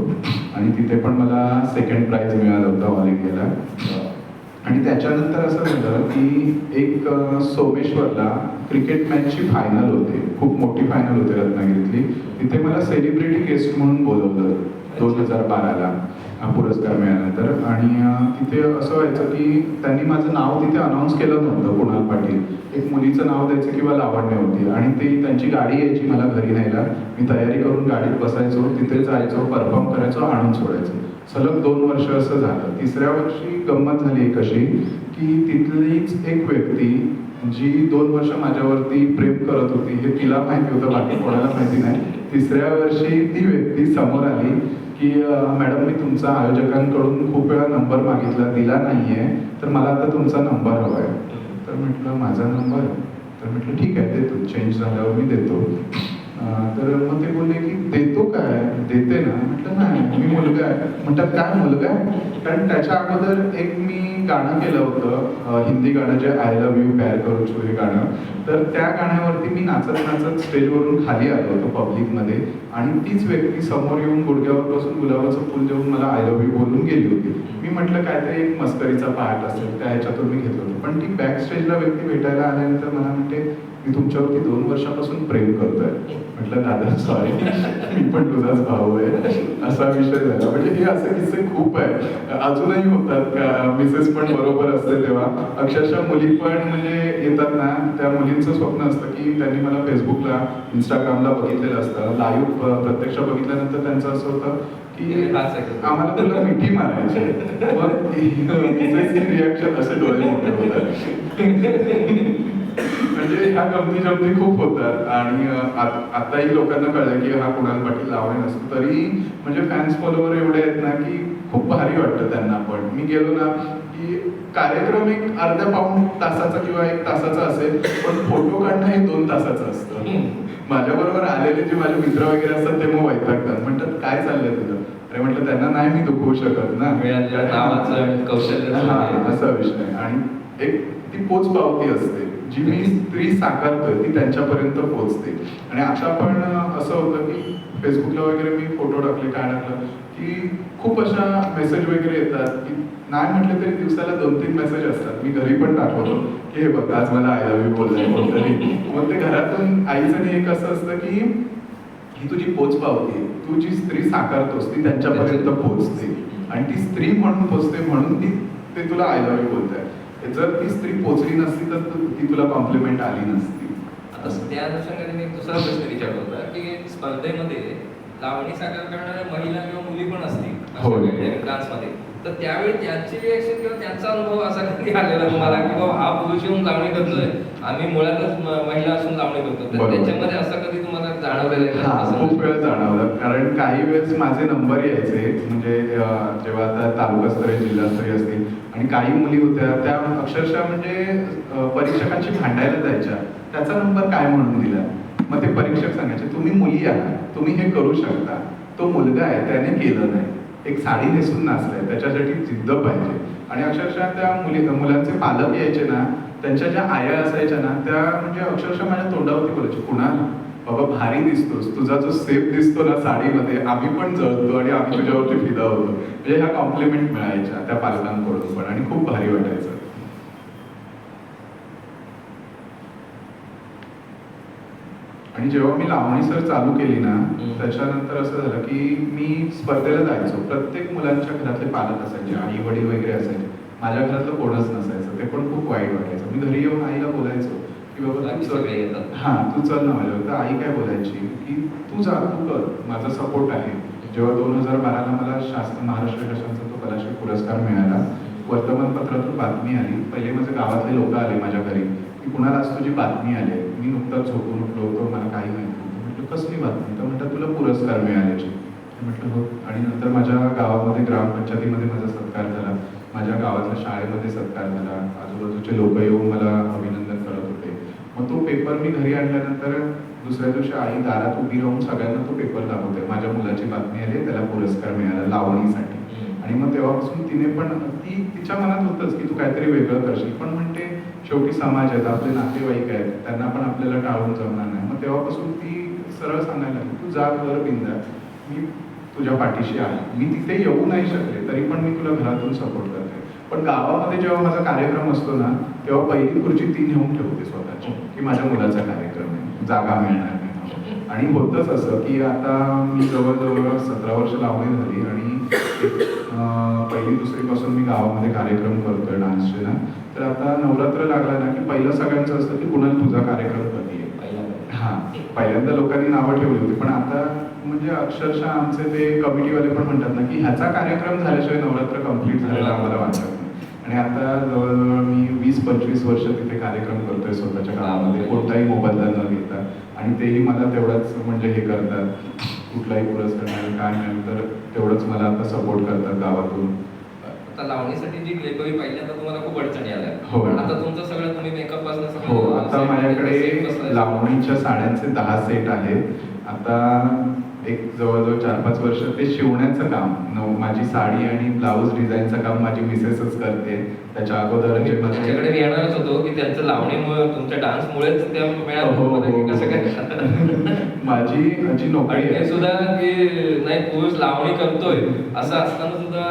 आणि तिथे पण मला 2nd प्राइज मिळालं होतं ऑल इंडियाला. आणि त्याच्यानंतर असं झालं की एक सोमेश्वरला क्रिकेट मॅचची फायनल होते. खूप मोठी फायनल होते रत्नागिरीतली. तिथे मला सेलिब्रिटी गेस्ट म्हणून बोलवलं 2012ला पुरस्कार मिळाल्यानंतर. आणि तिथे असं व्हायचं की त्यांनी माझं नाव तिथे अनाऊन्स केलं नव्हतं कुणाल पाटील. एक मुलीचं नाव द्यायचं किंवा लावण्य होती आणि ती त्यांची गाडी यायची मला घरी न्यायला. मी तयारी करून गाडीत बसायचो तिथे जायचो परफॉर्म करायचो आणून सोडायचो. सलग 2 वर्ष असं झालं. 3ऱ्या वर्षी गंमत झाली एक अशी की तिथलीच एक व्यक्ती जी 2 वर्ष माझ्यावरती प्रेम करत होती हे तिला माहिती होतं बाकी कोणाला माहिती नाही. 3ऱ्या वर्षी ती व्यक्ती समोर आली की मॅडम मी तुमचा आयोजकांकडून खूप वेळा नंबर मागितला दिला नाहीये तर मला आता तुमचा नंबर हवा आहे. तर म्हटलं माझा नंबर? तर म्हटलं ठीक आहे देतो चेंज झाल्यावर मी देतो. तर मग ते बोलले की देतो काय? देते ना. म्हटलं नाही मी मुलगा आहे. म्हणतात काय मुलगा आहे? कारण त्याच्या अगोदर एक मी गाणं केलं होतं हिंदी गाणं जे आय लव्ह यू प्यार करो छू हे गाणं. तर त्या गाण्यावरती मी नाचत नाचत स्टेजवरून खाली आलो होतो पब्लिकमध्ये आणि तीच व्यक्ती समोर येऊन गुडघ्यावर बसून गुलाबाचं फुल देऊन मला आय लव्ह यू बोलून गेली होती. मी म्हटलं काहीतरी एक मस्करीचा पार्ट असेल त्या ह्याच्यातून मी घेतलं होतं. पण ती बॅक स्टेजला व्यक्ती भेटायला आल्यानंतर मला म्हणते मी तुमच्यावरती 2 वर्षापासून प्रेम करतोय. म्हटलं दादा सॉरी मी पण तुझाच भाऊ आहे. असा विषय झाला. म्हणजे हे असे किस्से खूप आहे अजूनही होतात. मिसेस पण बरोबर असते तेव्हा अक्षरशः मुली पण म्हणजे येतात ना त्या मुलींचं स्वप्न असतं की त्यांनी मला फेसबुकला इंस्टाग्रामला बघितलेलं असतं. लाईव्ह प्रत्यक्ष बघितल्यानंतर त्यांचं असं होतं की आम्हाला तुला मिठी मारायची. मग मिसेसची रिॲक्शन असे डोळे मोठे होतात. म्हणजे ह्या गमती जमती खूप होतात. आणि आताही लोकांना कळलं की हा कुणाल पाटील लावणे नसतो तरी म्हणजे फॅन्स फॉलोवर एवढे आहेत ना की खूप भारी वाटतं त्यांना. पण मी गेलो ना की कार्यक्रम एक अर्ध्या पाऊण तासाचा किंवा 1 तासाचा असेल पण फोटो काढणं हे 2 तासाचं असतं. माझ्याबरोबर आलेले जे माझे मित्र वगैरे असतात ते मग वैतागतात. म्हणतात काय चाललंय तुझं? अरे म्हटलं त्यांना नाही मी दुखवू शकत ना. नावाचं कौशल्य असा विषय. आणि एक ती पोच पावती असते जी मी स्त्री साकारतोय ती त्यांच्यापर्यंत पोहोचते. आणि आता पण असं होतं की फेसबुकला वगैरे मी फोटो टाकले, काय टाकलं की खूप अशा मेसेज वगैरे येतात की नाही म्हटलं तरी दिवसाला 2-3 मेसेज असतात. मी घरी पण दाखवतो की हे बघ आज मला आय लव्ह यू बोललाय कोणतरी. मग ते घरातून आईचं एक असं असतं की ही तुझी पोच पावती, तू जी स्त्री साकारतोस ती त्यांच्यापर्यंत पोहोचते आणि ती स्त्री म्हणून पोहोचते म्हणून ते तुला आय लव्ह यू बोलताय. जर ती स्त्री पोचली नसती तर ती तुला कॉम्प्लिमेंट आली नसती. आता त्या अनुषंगाने मी एक दुसरा प्रश्न विचारला होता की स्पर्धेमध्ये लावणी साकार करणाऱ्या महिला किंवा मुली पण असतील डान्समध्ये, तर त्यावेळी त्यांची रिएक्शन किंवा त्यांचा अनुभव असा कधी आलेला तुम्हाला की बाबा हा पुरुष येऊन लावणी करतोय, आम्ही मुळातच महिला असून लावणी करतो, तर त्याच्यामध्ये असं कधी तुम्हाला जाणवलेलं आहे? खूप वेळ जाणवलं. कारण काही वेळेस माझे नंबर यायचे, म्हणजे जेव्हा आता तालुकास्तरीय जिल्हास्तरीय असतील आणि काही मुली होत्या त्या अक्षरशः म्हणजे परीक्षकांशी भांडायला जायच्या, त्याचा नंबर काय म्हणून दिला. मग ते परीक्षक सांगायचे तुम्ही मुली आहात, तुम्ही हे करू शकता, तो मुलगा आहे त्याने केलं नाही, एक साडी नेसून नाचलाय त्याच्यासाठी जिद्द पाहिजे. आणि अक्षरशः त्या मुलांचे पालक यायचे ना, त्यांच्या ज्या आया असायच्या ना त्या म्हणजे अक्षरशः माझ्या तोंडावरती बोलायचे, कुणाल बाबा भारी दिसतोस, तुझा जो सेफ दिसतो ना साडीमध्ये, आम्ही पण जळतो आणि आम्ही तुझ्यावरती फिदा होतो. म्हणजे ह्या कॉम्प्लिमेंट मिळायच्या त्या पालकांकडून पण आणि खूप भारी वाटायचं. आणि जेव्हा मी लावणी सर चालू केली ना त्याच्यानंतर असं झालं की मी स्पर्धेला जायचो. प्रत्येक मुलांच्या घरातले पालक असायचे, आई वडील वगैरे असायचे, माझ्या घरातलं कोणच नसायचं. ते पण खूप वाईट वाटायचं. मी घरी येऊन आईला बोलायचो की बाबा तू चल, तू चल ना माझ्यावर. तर आई काय बोलायची की तू जा, तू कर, माझा सपोर्ट आहे. जेव्हा 2012ला मला महाराष्ट्र शासनाचा तो कलाश्री पुरस्कार मिळाला, वर्तमानपत्रातून बातमी आली. पहिले माझे गावातले लोक आले माझ्या घरी की कुणाला आज तुझी बातमी आली. मी नुकताच झोपून उठलो होतो, मला काही माहिती नव्हतं. म्हटलं कसली बातमी? तर म्हणतात तुला पुरस्कार मिळाल्याची. म्हटलं हो. आणि नंतर माझ्या गावामध्ये ग्रामपंचायतीमध्ये माझा सत्कार झाला, माझ्या गावातल्या शाळेमध्ये सत्कार झाला, आजूबाजूचे लोक येऊन मला अभिनंदन करत होते. मग तो पेपर मी घरी आणल्यानंतर दुसऱ्या दिवशी आई दारात उभी राहून सगळ्यांना तो पेपर दाखवते, माझ्या मुलाची बातमी आली, त्याला पुरस्कार मिळाला लावणीसाठी. आणि मग तेव्हापासून तिने पण तिच्या मनात होतंच की तू काहीतरी वेगळं करशील, पण म्हणते शेवटी समाज आहेत, आपले नातेवाईक आहेत, त्यांना पण आपल्याला टाळून जमणार नाही. मग तेव्हापासून ती सरळ सांगायला लागली तू जा घर बिंदा, मी तुझ्या पाठीशी आहे. मी तिथे येऊ नाही शकले तरी पण मी तुला घरातून सपोर्ट करते. पण गावामध्ये जेव्हा माझा कार्यक्रम असतो ना तेव्हा पहिली खुर्ची ती नेऊन ठेवते स्वतःची की माझ्या मुलाचा कार्यक्रम आहे, जागा मिळणार नाही. आणि होतंच असं की आता मी जवळजवळ 17 वर्ष लावणी झाली आणि पहिली दुसरीपासून मी गावामध्ये कार्यक्रम करतोय डान्सचे ना. तर आता नवरात्र लागला ना की पहिलं सगळ्यांचं असतं की कुणाला तुझा कार्यक्रम कधी आहे. हां, पहिल्यांदा लोकांनी नावं ठेवली होती, पण आता म्हणजे अक्षरशः आमचे ते कमिटीवाले पण म्हणतात ना की ह्याचा कार्यक्रम झाल्याशिवाय नवरात्र कम्प्लीट झालेला आम्हाला वाटत नाही. आणि आता जवळजवळ मी 20-25 वर्ष तिथे कार्यक्रम करतोय स्वतःच्या गावामध्ये, कोणताही मोबदला न घेता. आणि तेही मला तेवढाच म्हणजे हे करतात, कुठलाही पुरस्कार नाही काय नाही तर तेवढंच मला आता सपोर्ट करतात गावातून. आता लावणीसाठी जी लेखोई पहिल्यांदा तुम्हाला खूप अडचणी आल्या. हो. आता तुमचं सगळं तुम्ही मेकअप पासून हो, आता माझ्याकडे लावणीच्या साड्यांचे 10 सेट आहेत. आता एक जवळजवळ 4-5 वर्ष ते शिवण्याचं काम, माझी साडी आणि ब्लाऊज डिझाईनचं काम माझी मिसेसच करते. त्याच्या अगोदर जे माझ्याकडे येणारच होतो की त्यांचं लावणीमुळे तुमच्या डान्समुळेच त्या मिळालं कसं काय माझी जी नोकरी आहे सुद्धा की नाही पुरुष लावणी करतोय असं असताना सुद्धा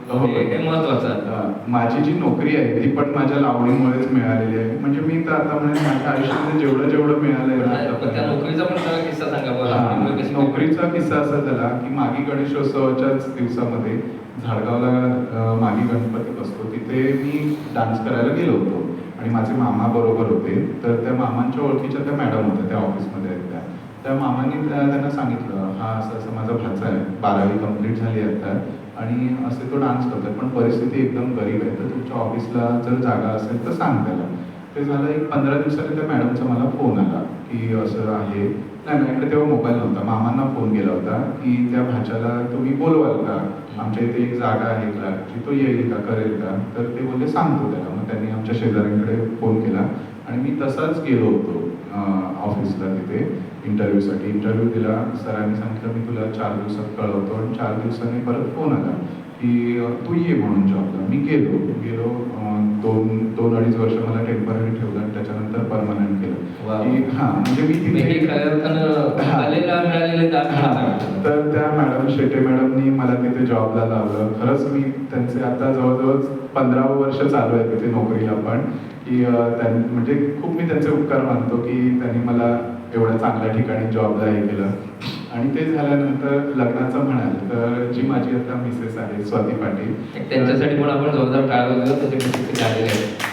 हे महत्वाचं. माझी जी नोकरी आहे ती पण माझ्या लावणीमुळेच मिळालेली आहे. म्हणजे मी तर आता म्हणेन माझ्या आयुष्यामध्ये जेवढं मिळालंय ना. त्या नोकरीचा पण किस्सा सांगा. नोकरीचा किस्सा असा झाला की मागी गणेशोत्सवाच्याच दिवसामध्ये झाडगावला मागी गणपती बसतो, तिथे मी डान्स करायला गेलो होतो आणि माझे मामा बरोबर होते. तर त्या मामांच्या ओळखीच्या त्या मॅडम होत्या, त्या ऑफिसमध्ये आहेत. त्या मामांनी त्यांना सांगितलं हा असं माझा भाचा आहे, 12वी कंप्लीट झाली आता आणि असे तो डान्स करतोय, पण परिस्थिती एकदम गरीब आहे, तर तुमच्या ऑफिसला जर जागा असेल तर सांग त्याला. ते झालं एक 15 दिवसांनी त्या मॅडमचा मला फोन आला की असं आहे. नाही माझ्याकडे तेव्हा मोबाईल नव्हता, मामांना फोन केला होता की त्या भाच्याला तुम्ही बोलवाल का, आमच्या इथे एक जागा आहे क्लार्कची, तो येईल का, करेल का. तर ते बोलले सांगतो त्याला. मग त्यांनी आमच्या शेजाऱ्यांकडे फोन केला आणि मी तसाच गेलो होतो ऑफिसला तिथे इंटरव्ह्यूसाठी. इंटरव्ह्यू दिला, सरांनी सांगितलं मी तुला 4 दिवसात कळवतो आणि 4 दिवसांनी परत फोन आला की तू ये म्हणून जॉबला. मी गेलो 2-2.5 वर्ष मला टेम्पररी ठेवलं आणि त्याच्यानंतर परमनंट केलं. वा. की हां, म्हणजे मी हे तिथे खऱ्या अर्थानं आलेला मिळालेले दाद हां, मिळतात. तर त्या मॅडम शेटे मॅडमनी मला तिथे जॉबला लावलं. खरंच मी त्यांचे आता जवळजवळ 15वं वर्ष चालू आहे तिथे नोकरीला पण, की म्हणजे खूप मी त्यांचे उपकार मानतो की त्यांनी मला एवढ्या चांगल्या ठिकाणी जॉबला हे केलं. आणि ते झाल्यानंतर लग्नाचं म्हणाल तर जी माझी आता मिसेस आहे स्वाती पाटील, त्यांच्यासाठी पण आपण जोरदार टाळ्या वाजवूया, त्याच्याकडे किती आलेले आहेत.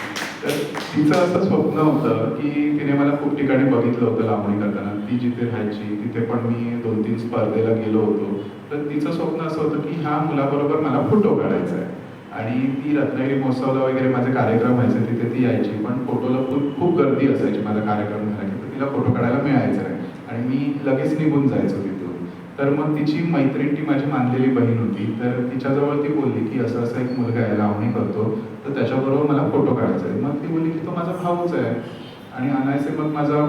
तर तिचं असं स्वप्न होतं की तिने मला खूप ठिकाणी बघितलं होतं लावणी करताना. ती जिथे राहायची तिथे पण मी 2-3 स्पर्धेला गेलो होतो. तर तिचं स्वप्न असं होतं की ह्या मुलाबरोबर मला फोटो काढायचा आहे. आणि ती रत्नागिरी महोत्सवाला वगैरे माझे कार्यक्रम व्हायचे तिथे ती यायची, पण फोटोला खूप गर्दी असायची. माझा कार्यक्रम झाला की तर तिला फोटो काढायला मिळायचं नाही आणि मी लगेच निघून जायचो तिथून. तर मग तिची मैत्रीण, ती माझी मानलेली बहीण होती, तर तिच्याजवळ ती बोलली की असं असं एक मुलगा आहे लावणी करतो, तर त्याच्याबरोबर मला फोटो काढायचा आहे. मग ती बोलली की तो माझा भाऊच आहे. आणि अनायसे मग माझा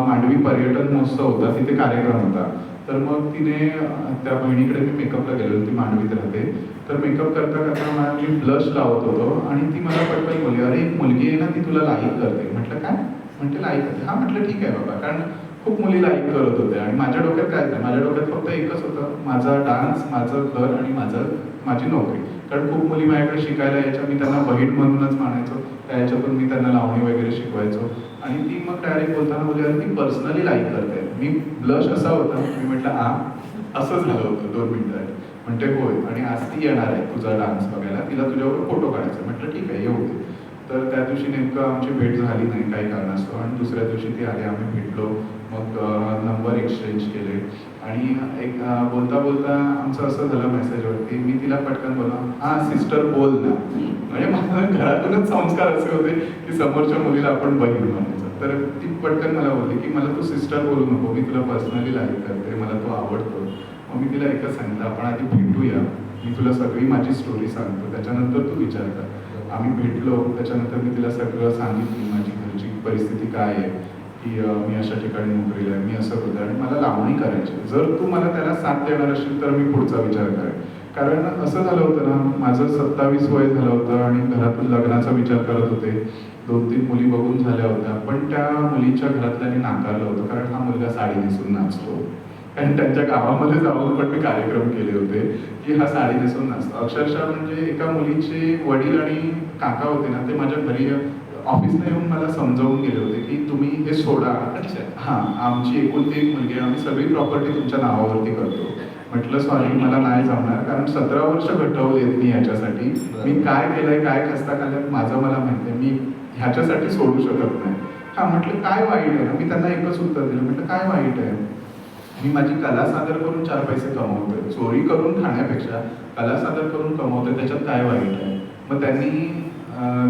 मांडवी पर्यटन महोत्सव होता, तिथे कार्यक्रम होता. तर मग तिने त्या बहिणीकडे मी मेकअपला गेलो, ती मांडवीत राहते. तर मेकअप करता करता मी ब्लश लावत होतो आणि ती मला पटकन बोलली, अरे एक मुलगी आहे ना, ती तुला लाईक करते. म्हटलं काय? म्हटलं लाईक करते. हां, म्हटलं ठीक आहे बाबा, कारण खूप मुली लाईक करत होत्या आणि माझ्या डोक्यात काय नाही, माझ्या डोक्यात फक्त एकच होतं, माझा डान्स, माझं घर आणि माझी नोकरी. कारण खूप मुली माझ्याकडे शिकायला यायच्या, मी त्यांना बहीण म्हणूनच मानायचो. त्या ह्याच्यातून मी त्यांना लावणी वगैरे शिकवायचो. आणि ती मग डायरेक्ट बोलताना बोलली, अरे ती पर्सनली लाईक करते. मी ब्लश असा होता, मी म्हटलं असं झालं होतं 2 मिनिटात. म्हणते होय, आणि आज ती येणार आहे तुझा डान्स बघायला, तिला तुझ्याबरोबर फोटो काढायचा. म्हटलं ठीक आहे, येऊ दे. तर त्या दिवशी नेमकं आमची भेट झाली नाही काही कारणास्तव, आणि दुसऱ्या दिवशी ती आली, आम्ही भेटलो. मग नंबर एक्सचेंज केले आणि एक बोलता बोलता आमचं असं झालं मेसेजवरती. मी तिला पटकन बोललो, हां सिस्टर बोल ना. म्हणजे माझ्या घरातूनच संस्कार असे होते की समोरच्या मुलीला आपण बहीण म्हणायचं. तर ती पटकन मला बोलली की मला तू सिस्टर बोलू नको, मी तुला पर्सनली लाईक करते, मला तो आवडतो. मग मी तिला एकच सांगितलं, आपण आधी भेटूया, मी तुला सगळी माझी स्टोरी सांगतो, त्याच्यानंतर तू विचार कर. आम्ही भेटलो, त्याच्यानंतर मी तिला सगळं सांगितली, माझी घरची परिस्थिती काय आहे, की मी अशा ठिकाणी नोकरीला आहे, मी असं होतं आणि मला लावणी करायची. जर तू मला त्याला साथ देणार असेल तर मी पुढचा विचार करेन. कारण असं झालं होतं ना, माझं 27 वय झालं होतं आणि घरातून लग्नाचा विचार करत होते. 2-3 मुली बघून झाल्या होत्या, पण त्या मुलीच्या घरातल्यांनी नाकारलं होतं, कारण हा मुलगा साडी नेसून नाचतो. आणि त्यांच्या गावामध्ये जाऊन पण मी कार्यक्रम केले होते की हा साडी नेसून नाचतो. अक्षरशः म्हणजे एका मुलीचे वडील आणि काका होते ना, ते माझ्या घरी ऑफिसला येऊन मला समजावून गेले होते की तुम्ही हे सोडा. हां, आमची एकुलती एक मुलगी आहे, आम्ही सगळी प्रॉपर्टी तुमच्या नावावरती करतो. म्हटलं सॉरी, मला नाही जमणार, कारण 17 वर्ष घटवलेत मी ह्याच्यासाठी. मी काय केलंय, काय खस्ता खाल्लाय माझं मला माहिती आहे, मी ह्याच्यासाठी सोडू शकत नाही. हां, म्हटलं काय वाईट आहे ना, मी त्यांना एकच उत्तर दिलं, म्हटलं काय वाईट आहे, मी माझी कला सादर करून 4 पैसे कमवतोय. चोरी करून खाण्यापेक्षा कला सादर करून कमवतोय, त्याच्यात काय वाईट आहे. मग त्यांनी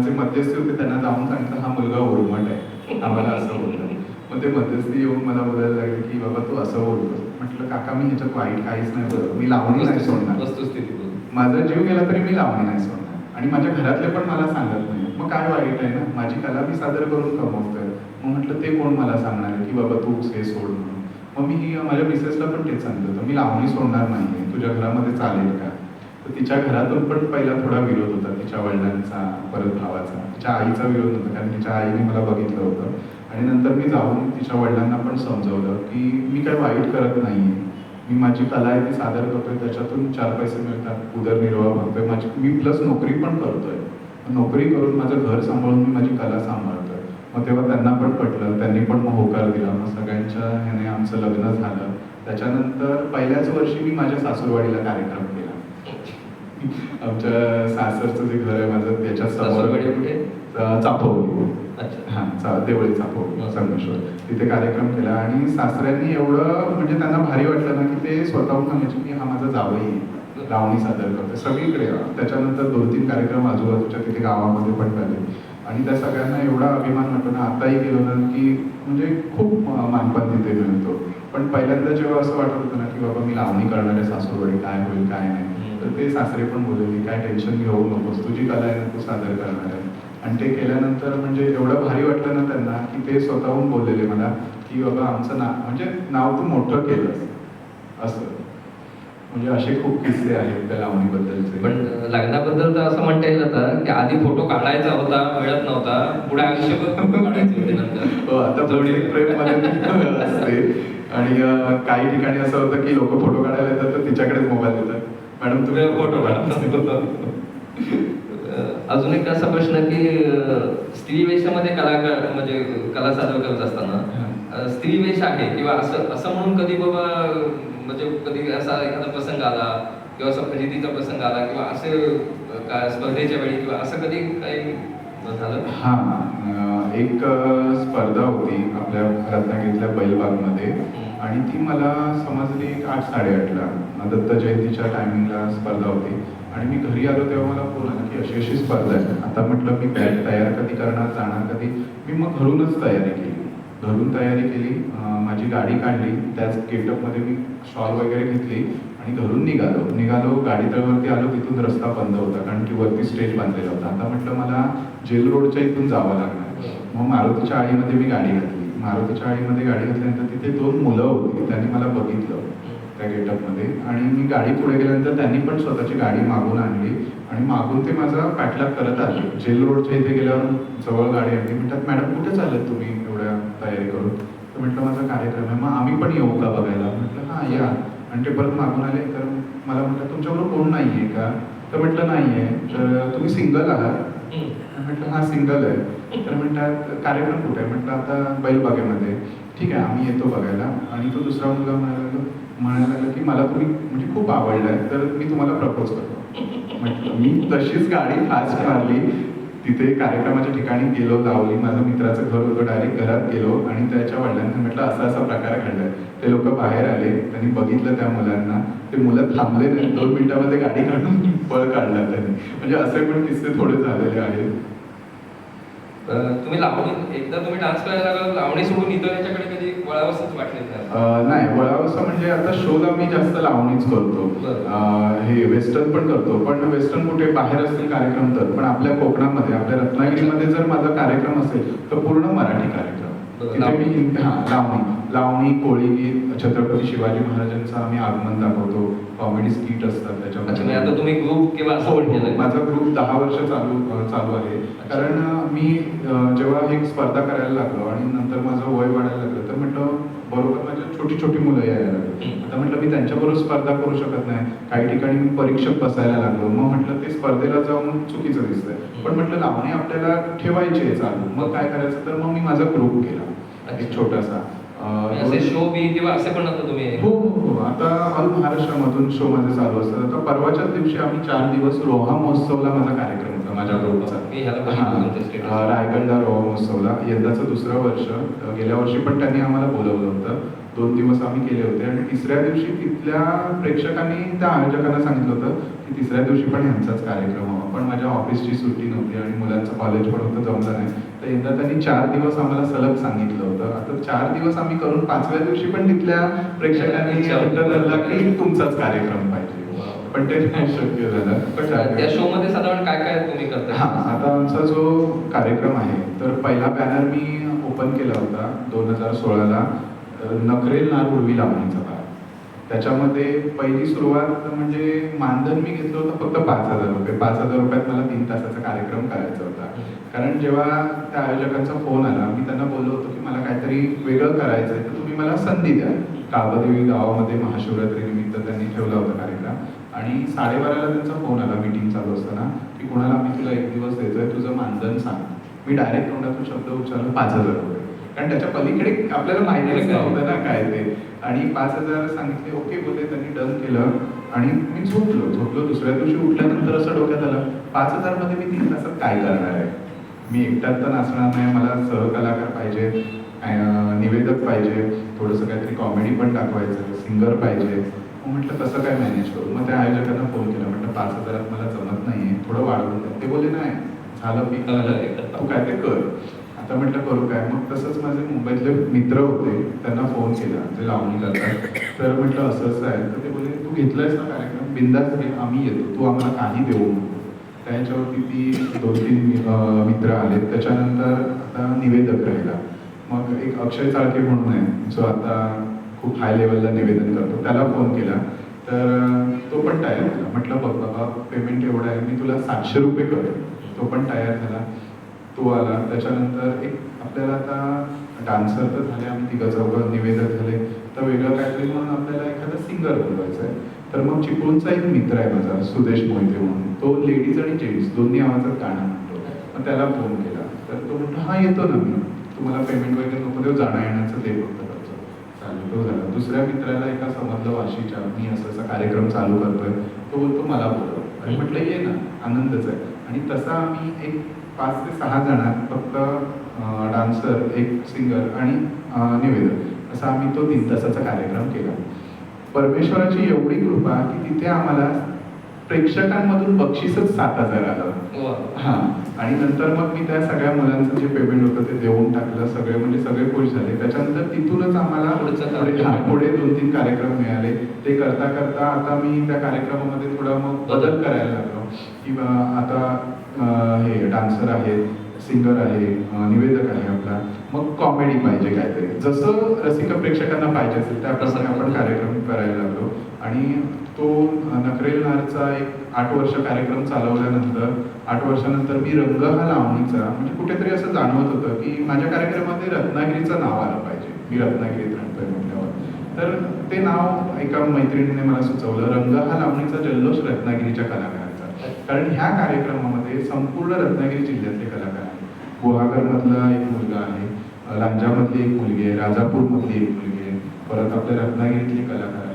जे मध्यस्थी होते त्यांना जाऊन सांगितलं, हा मुलगा उर्मट आहे, आम्हाला असं बोलतो. मग ते मध्यस्थी येऊन मला बोलायला लागले की बाबा तू असं बोलतो. म्हटलं काका, मी ह्याच्यात वाईट काहीच नाही बोलत, मी लावणी नाही सोडणार. वस्तुस्थिती माझा जीव गेला तरी मी लावणी नाही सोडणार आणि माझ्या घरातले पण मला सांगत नाही. मग काय वाईट आहे ना, माझी कला मी सादर करून कमवतोय. मग म्हटलं ते कोण मला सांगणार आहे की बाबा तू हे सोड म्हणून. मग मी माझ्या मिसेसला पण तेच सांगितलं होतं, मी लावणी सोडणार नाही, तुझ्या घरामध्ये चालेल का. तर तिच्या घरातून पण पहिला थोडा विरोध होता, तिच्या वडिलांचा, परत भावाचा. तिच्या आईचा विरोध नव्हता, कारण तिच्या आईने मला बघितलं होतं. आणि नंतर मी जाऊन तिच्या वडिलांना पण समजावलं की मी काय वाईट करत नाही आहे, मी माझी कला आहे ती सादर करतोय, त्याच्यातून 4 पैसे मिळतात, उदरनिर्वाह बघतोय, मी प्लस नोकरी पण करतोय. नोकरी करून माझं घर सांभाळून मी माझी कला सांभाळतोय. मग तेव्हा त्यांना पण पटलं, त्यांनी पण मग होकार दिला. मग सगळ्यांच्या ह्याने आमचं लग्न झालं. त्याच्यानंतर पहिल्याच वर्षी मी माझ्या सासूरवाडीला कार्यक्रम केला. आमच्या सासरचं जे घर आहे माझं त्याच्या समोर चाफवली. हां, देवळी चाफवली, संगमेश्वर, तिथे कार्यक्रम केला. आणि सासऱ्यांनी एवढं म्हणजे त्यांना भारी वाटलं ना की ते स्वतःहून सांगायचे की हा माझा जावई लावणी सादर करतो सगळीकडे. त्याच्यानंतर 2-3 कार्यक्रम आजूबाजूच्या तिथे गावामध्ये पण झाले आणि त्या सगळ्यांना एवढा अभिमान वाटतो ना, आताही गेलो ना की म्हणजे खूप मानपान तिथे मिळतो. पण पहिल्यांदा जेव्हा असं वाटत होतं ना की बाबा मी लावणी करणार आहे सासूरवाडी, काय होईल काय नाही, तर ते सासरे पण बोलले काय टेन्शन घेऊ नकोस, तुझी कला आहे ना, तू सादर करणार आहे. आणि ते केल्यानंतर म्हणजे एवढं भारी वाटलं ना त्यांना की ते स्वतःहून बोललेले मला की बाबा आमचं म्हणजे नाव तू मोठं केलंस असं. म्हणजे असे खूप किस्से आहेत त्या लावणीबद्दलचे. पण लग्नाबद्दल तर असं म्हणता येईल आता की आधी फोटो काढायचा होता, मिळत नव्हता, पुढे आयुष्यभर फोटो काढायचे होते नंतर. हो, आता जोडी प्रेममध्ये असते आणि काही ठिकाणी असं होतं की लोक फोटो काढायला येतात तर तिच्याकडेच मोबाईल देतात. मॅडम तुम्ही फोटो काढा. अजून एक असा प्रश्न की स्त्री वेशामध्ये कलाकार म्हणजे कला सादर करत असताना स्त्री वेश आहे किंवा असं असं म्हणून कधी बाबा म्हणजे कधी असा एखादा प्रसंग आला किंवा असा फजितीचा प्रसंग आला किंवा असे काय स्पर्धेच्या वेळी किंवा असं कधी काही झालं? हां, एक स्पर्धा होती आपल्या रत्नागिरीतल्या बैलबागमध्ये आणि ती मला समजली 8:30ला दत्त जयंतीच्या टायमिंगला स्पर्धा होती आणि मी घरी आलो तेव्हा मला फोन आला की अशी अशी स्पर्धा आहे. आता म्हटलं मी बॅग तयार कधी करणार, जाणार कधी. मी मग घरूनच तयारी केली. घरून तयारी केली, माझी गाडी काढली, त्याच गेटअपमध्ये मी शॉल वगैरे घेतली आणि घरून निघालो गाडी तळवरती आलो, तिथून रस्ता बंद होता कारण की वरती स्टेज बांधलेला होता. आता म्हटलं मला जेल रोडच्या इथून जावं लागणार. मग मारुतीच्या आळीमध्ये मी गाडी घातली. मारुतीच्या आळीमध्ये गाडी घातल्यानंतर तिथे 2 मुलं होती, त्यांनी मला बघितलं त्या गेटअपमध्ये आणि मी गाडी पुढे गेल्यानंतर त्यांनी पण स्वतःची गाडी मागून आणली आणि मागून ते माझा पॅटलॅक करत आले. जेल रोडच्या इथे गेल्यावर जवळ गाडी आणली. म्हणतात मॅडम कुठे चालत तुम्ही एवढ्या तयारी करून? तर म्हटलं माझा कार्यक्रम आहे, मग आम्ही पण येऊ का बघायला? म्हटलं हां या. आणि ते परत मागून आले तर मला म्हटलं तुमच्याबरोबर कोण नाही आहे का? तर म्हटलं नाही आहे. तर तुम्ही सिंगल आहात? म्हटलं हां सिंगल आहे. तर म्हणतात कार्यक्रम कुठे आहे? म्हटलं आता बैलबागेमध्ये. ठीक आहे आम्ही येतो बघायला. आणि तो दुसरा मुलगा म्हणायला लागला की मला तुम्ही म्हणजे खूप आवडलं आहे तर मी तुम्हाला प्रपोज करतो. म्हटलं मी तशीच गाडी फास्ट मारली, तिथे कार्यक्रमाच्या ठिकाणी गेलो, लावली. माझं मित्राचं घर होतं, डायरेक्ट घरात गेलो आणि त्याच्या वडिलांना म्हटलं असा असा प्रकार घडलाय. ते लोक बाहेर आले, त्यांनी बघितलं त्या मुलांना. ते मुलं थांबले नाही, 2 मिनिटामध्ये गाडी काढून पळ काढला त्यांनी. म्हणजे असे पण किस्से थोडे झालेले आहेत. तुम्ही लावणी एकदा तुम्ही डान्स करायला लागला, लावणी सोडून इतर याच्याकडे कधी वळावंसंच वाटले नाही? नाही वळावसं म्हणजे आता शोला मी जास्त लावणीच करतो. हे वेस्टर्न पण करतो, पण वेस्टर्न कुठे बाहेर असतील कार्यक्रम तर, पण आपल्या कोकणामध्ये आपल्या रत्नागिरीमध्ये जर माझा कार्यक्रम असेल तर पूर्ण मराठी कार्यक्रम. तिथे मी लावणी, कोळी गीत, छत्रपती शिवाजी महाराजांचं आम्ही आगमन दाखवतो, कॉमेडी स्किट असतात त्याच्यामध्ये. आता तुम्ही ग्रुप किंवा माझा ग्रुप 10 वर्ष चालू आहे. कारण मी जेव्हा एक स्पर्धा करायला लागलो आणि नंतर माझं वय वाढायला लागलं तर म्हटलं बरोबर माझी छोटी छोटी मुलं यायला लागली. आता म्हटलं मी त्यांच्याबरोबर स्पर्धा करू शकत नाही. काही ठिकाणी मी परीक्षक बसायला लागलो. मग म्हटलं ते स्पर्धेला जाऊन चुकीचं दिसतंय. पण म्हटलं लावणी आपल्याला ठेवायची आहे चालू. मग काय करायचं तर मग मी माझा ग्रुप केला एक छोटासा. असे शो बी किंवा असे पण आता तुम्ही? हो आता ऑल महाराष्ट्रामधून शो माझे चालू असतात. आता परवाच्याच दिवशी आम्ही 4 दिवस रोहा महोत्सवला माझा कार्यक्रम होता माझ्या ग्रुपचा. रायगडला रोहा महोत्सवला. यंदाचं 2रं वर्ष. गेल्या वर्षी पण त्यांनी आम्हाला बोलवलं होतं. 2 दिवस आम्ही केले होते आणि 3ऱ्या दिवशी तिथल्या प्रेक्षकांनी त्या आयोजकांना सांगितलं होतं की 3ऱ्या दिवशी पण ह्यांचाच कार्यक्रम हवा. पण माझ्या ऑफिसची सुट्टी नव्हती आणि मुलांचं कॉलेज पण होतं, जमलं नाही. तर यंदा त्यांनी 4 दिवस आम्हाला सलग सांगितलं होतं. आता 4 दिवस आम्ही करून 5व्या दिवशी पण तिथल्या प्रेक्षकांनी हट्ट धरला की तुमचाच कार्यक्रम पाहिजे. पण ते नाही शक्य झालं. पण त्या शो मध्ये साधारण काय काय तुम्ही करता? आता आमचा जो कार्यक्रम आहे तर पहिला बॅनर मी ओपन केला होता 2016ला, नखरेल नार उडवी लावणीचा भाग. त्याच्यामध्ये पहिली सुरुवात म्हणजे मानधन मी घेतलं होतं फक्त 5,000 रुपये. 5,000 रुपयात मला 3 तासाचा कार्यक्रम करायचा होता. कारण जेव्हा त्या आयोजकांचा फोन आला, मी त्यांना बोललो होतो की मला काहीतरी वेगळं करायचं आहे तर तुम्ही मला संधी द्या. काळबादेवी गावामध्ये महाशिवरात्रीनिमित्त त्यांनी ठेवला होता कार्यक्रम आणि 12:30ला त्यांचा फोन आला मीटिंग चालू असताना की कोणाला आम्ही तुला 1 दिवस द्यायचोय, तुझं मानधन सांग. मी डायरेक्ट तोंडातून शब्द उच्चारला 5,000 रुपये. कारण त्याच्या पलीकडे आपल्याला माहितीच नव्हतं ना काय ते. आणि 5,000 सांगितले, ओके बोलले, त्यांनी डन केलं आणि मी झोपलो. दुसऱ्या दिवशी उठल्यानंतर असं डोक्यात आलं 5,000 मध्ये मी 3 तासात काय करणार आहे? मी एकटाच तर नाचणार नाही, मला सहकलाकार पाहिजे, निवेदक पाहिजे, थोडंसं काहीतरी कॉमेडी पण दाखवायचं, सिंगर पाहिजे. मग म्हटलं कसं काय मॅनेज करू? मग त्या आयोजकांना फोन केला, म्हटलं 5,000 मला जमत नाही आहे, थोडं वाढवून द्या. ते बोलले नाही झालं पीक तू काय ते कर. आता म्हटलं करू काय? मग तसंच माझे मुंबईतले मित्र होते, त्यांना फोन केला जे लावणी करतात. तर म्हटलं असं असं आहे. तर ते बोलले तू घेतलायस ना कार्यक्रम, बिंदास घे, आम्ही येतो, तू आम्हाला काही देऊ नको. त्याच्यावरती ती 2-3 मित्र आले. त्याच्यानंतर आता निवेदक राहिला. मग एक अक्षय चाळके म्हणून आहे जो आता खूप हाय लेवलला निवेदन करतो, त्याला फोन केला. तर तो पण तयार झाला. म्हटलं बघ बाबा पेमेंट एवढं आहे, मी तुला 700 रुपये करेन. तो पण तयार झाला. तो आला. त्याच्यानंतर एक आपल्याला आता डान्सर तर झाले आम्ही तिघं चौघं, निवेदक झाले, तर वेगळं काहीतरी म्हणून आपल्याला एखादा सिंगर बोलवायचा आहे. तर मग चिपळूणचा एक मित्र आहे माझा, सुदेश मोहिते म्हणून. तो लेडीज आणि जेंट्स दोन्ही आवाजात गाणं म्हणतो. मग त्याला फोन केला. तर तो म्हणतो हां येतो ना मी, तुम्हाला पेमेंट वगैरे नको देऊ, जाणं येण्याचं ते फक्त खर्च. चालेल, तो झाला. दुसऱ्या मित्राला एका समजलं वाशीच्या, मी असं असा कार्यक्रम चालू करतोय. तो बोलतो मला बोलव. आणि म्हटलं ये ना, आनंदच आहे. आणि तसा आम्ही एक 5 ते 6 जणात फक्त डान्सर, एक सिंगर आणि निवेदक असा आम्ही तो 3 तासाचा कार्यक्रम केला. परमेश्वराची एवढी कृपा की तिथे आम्हाला प्रेक्षकांमधून बक्षीसच 7,000 आलं. वा. हां. आणि नंतर मग मी त्या सगळ्या मुलांचं जे पेमेंट होतं ते देऊन टाकलं. सगळे म्हणजे सगळे खुश झाले. त्याच्यानंतर तिथूनच आम्हाला पुढे 2-3 कार्यक्रम मिळाले. ते करता करता आता मी त्या कार्यक्रमामध्ये थोडा मग बदल करायला लागलो की आता हे डान्सर आहे, सिंगर आहे, निवेदक आहे आपला, मग कॉमेडी पाहिजे काहीतरी, जसं रसिक प्रेक्षकांना पाहिजे असेल त्या प्रकारे आपण कार्यक्रम करायला लागलो. आणि तो नखरेल नारचा एक 8 वर्ष कार्यक्रम चालवल्यानंतर 8 वर्षानंतर मी रंग हा लावणीचा म्हणजे कुठेतरी असं जाणवत होतं की माझ्या कार्यक्रमामध्ये रत्नागिरीचं नाव आलं पाहिजे. मी रत्नागिरीत राहतोय म्हटल्यावर. तर ते नाव एका मैत्रिणीने मला सुचवलं, रंग हा लावणीचा जल्लोष रत्नागिरीच्या कलाकारांचा. कारण ह्या कार्यक्रमामध्ये संपूर्ण रत्नागिरी जिल्ह्यातले कलाकार आहेत. गुहागरमधला एक मुलगा आहे, लांजामधली एक मुलगी आहे, राजापूरमधली एक मुलगी आहे, परत आपल्या रत्नागिरीतले कलाकार आहेत.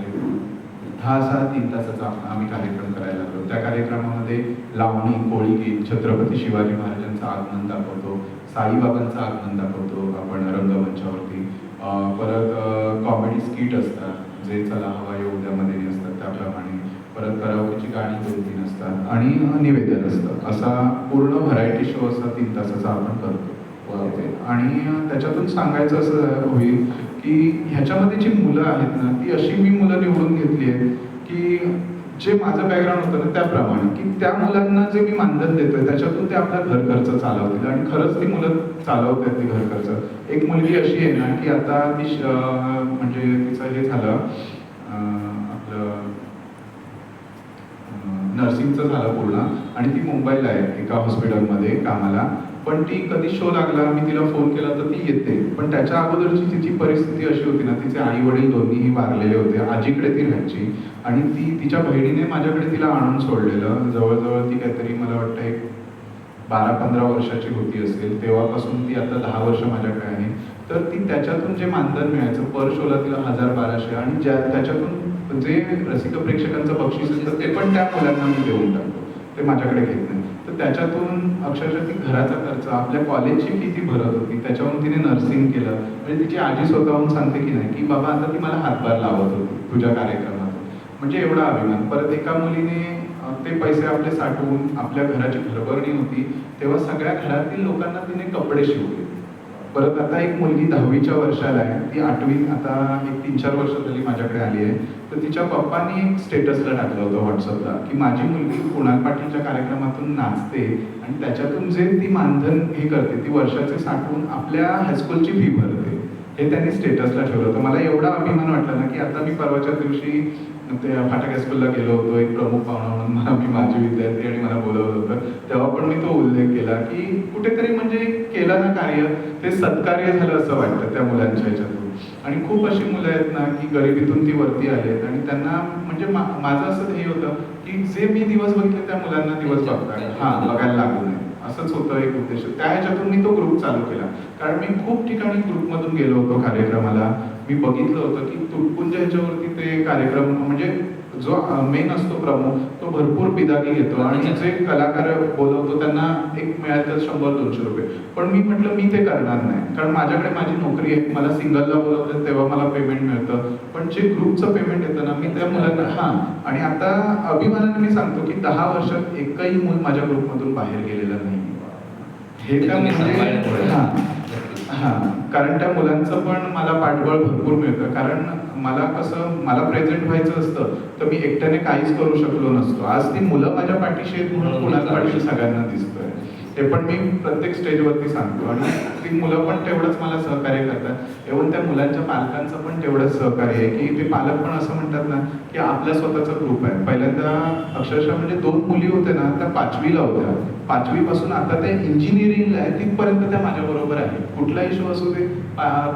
हा असा 3 तासाचा आम्ही कार्यक्रम करायला लागलो. त्या कार्यक्रमामध्ये लावणी, कोळी गीत, छत्रपती शिवाजी महाराजांचं आगमन दाखवतो, साईबाबांचं आगमन दाखवतो आपण रंगमंचावरती. परत कॉमेडी स्किट असतात जे चला हवा येऊ उद्यामध्ये असतात त्याप्रमाणे. परत कराओकेची गाणी 2-3 असतात आणि निवेदन असतं. असा पूर्ण व्हरायटी शो असा 3 तासाचा आपण करतो. आणि त्याच्यातून सांगायचं असं होईल की ह्याच्यामध्ये जी मुलं आहेत ना, ती अशी मी मुलं निवडून घेतली आहेत की जे माझं बॅकग्राऊंड होतं ना त्याप्रमाणे, की त्या मुलांना जे मी मानधन देतोय त्याच्यातून ते आपला घर खर्च चालवतील. आणि खरंच ती मुलं चालवतात ते घर खर्च. एक मुलगी अशी आहे ना की आता ती म्हणजे तिचं हे झालं आपलं नर्सिंगचं झालं पूर्ण आणि ती मुंबईला आहे एका हॉस्पिटलमध्ये कामाला. पण ती कधी शो लागला, मी तिला फोन केला तर ती येते. पण त्याच्या अगोदरची तिची परिस्थिती अशी होती ना, तिचे आई वडील दोन्हीही वारलेले होते. आजीकडे ती राहायची आणि ती तिच्या बहिणीने माझ्याकडे तिला आणून सोडलेलं. जवळजवळ ती काहीतरी मला वाटतं एक 12-15 वर्षाची होती असेल. तेव्हापासून ती आता 10 वर्ष माझ्याकडे आहे. तर ती त्याच्यातून जे मानधन मिळायचं पर शोला तिला 1000-1200 आणि त्याच्यातून जे रसिक प्रेक्षकांचं बक्षीस असतं ते पण त्या मुलांना मी देऊन टाकतो. ते माझ्याकडे घेत नाही. तर त्याच्यातून अक्षरशः ती घराचा खर्च, आपल्या कॉलेजची फी ती भरत होती. त्याच्यावरून तिने नर्सिंग केलं. म्हणजे तिची आजी स्वतःहून सांगते की नाही की बाबा आता ती मला हातभार लावत होती तुझ्या कार्यक्रमात. म्हणजे एवढा अभिमान. परत एका मुलीने ते पैसे आपले साठवून आपल्या घराची भरभरणी होती तेव्हा सगळ्या घरातील लोकांना तिने कपडे शिवले. परत आता एक मुलगी 10वीच्या वर्षाला आहे, ती 8वी आता एक 3-4 वर्ष झाली माझ्याकडे आली आहे. तर तिच्या पप्पांनी एक स्टेटसला टाकलं होतं व्हॉट्सअपला की माझी मुलगी कुणाल पाटीलच्या कार्यक्रमातून नाचते आणि त्याच्यातून जे ती मानधन हे करते ती वर्षाचे साठवून आपल्या हायस्कूलची फी भरते. हे त्यांनी स्टेटसला ठेवलं होतं. मला एवढा अभिमान वाटला ना की आता मी परवाच्या दिवशी ते फाटक हायस्कूलला गेलो होतो. एक प्रमुख पाहुणा म्हणून मी माझी विद्यार्थी आणि मला बोलवलं होतं. तेव्हा पण मी तो उल्लेख केला की कुठेतरी म्हणजे केलं ना कार्य, ते सत्कार्य झालं असं वाटतं त्या मुलांच्या ह्याच्यातून. आणि खूप अशी मुलं आहेत ना की गरिबीतून ती वरती आली आहेत आणि त्यांना म्हणजे माझं असं हे होतं की जे मी दिवस बघितले त्या मुलांना दिवस बघतात हां बघायला लागू नये. असंच होतं एक उद्देश. त्या ह्याच्यातून मी तो ग्रुप चालू केला. कारण मी खूप ठिकाणी ग्रुपमधून गेलो होतो कार्यक्रमाला. मी बघितलं होतं की तुटपुंज ह्याच्यावरती ते कार्यक्रम म्हणजे जो मेन असतो प्रमुख तो भरपूर बिदागी घेतो आणि जे कलाकार बोलवतो त्यांना एक मिळालं 100-200 रुपये. पण मी म्हटलं मी ते करणार नाही. कारण माझ्याकडे माझी नोकरी आहे. मला सिंगलला बोलवतं तेव्हा मला पेमेंट मिळतं. पण जे ग्रुपचं पेमेंट येतं ना मी त्या मुलांना हां. आणि आता अभिमानाने मी सांगतो की 10 वर्षात एकही मूल माझ्या ग्रुपमधून बाहेर गेलेलं नाही. हे त्या म्हणजे हां हां. कारण त्या मुलांचं पण मला पाठबळ भरपूर मिळतं. कारण मला कसं मला प्रेझेंट व्हायचं असतं तर मी एकट्याने काहीच करू शकलो नसतो. आज ती मुलं माझ्या पाठीशी आहेत म्हणून कुणाल पाटील सगळ्यांना दिसतोय. ते पण मी प्रत्येक स्टेजवरती सांगतो. आणि ती मुलं पण तेवढंच मला सहकार्य करतात. एवढं त्या मुलांच्या पालकांचं पण तेवढंच सहकार्य आहे की ते पालक पण असं म्हणतात ना की आपला स्वतःचा ग्रुप आहे. पहिल्यांदा अक्षरशः म्हणजे 2 मुली होत्या ना, त्या 5वीला होत्या. 5वी पासून आता ते इंजिनिअरिंगला आहे, तिथपर्यंत त्या माझ्याबरोबर आहे. कुठला इश्यू असू दे,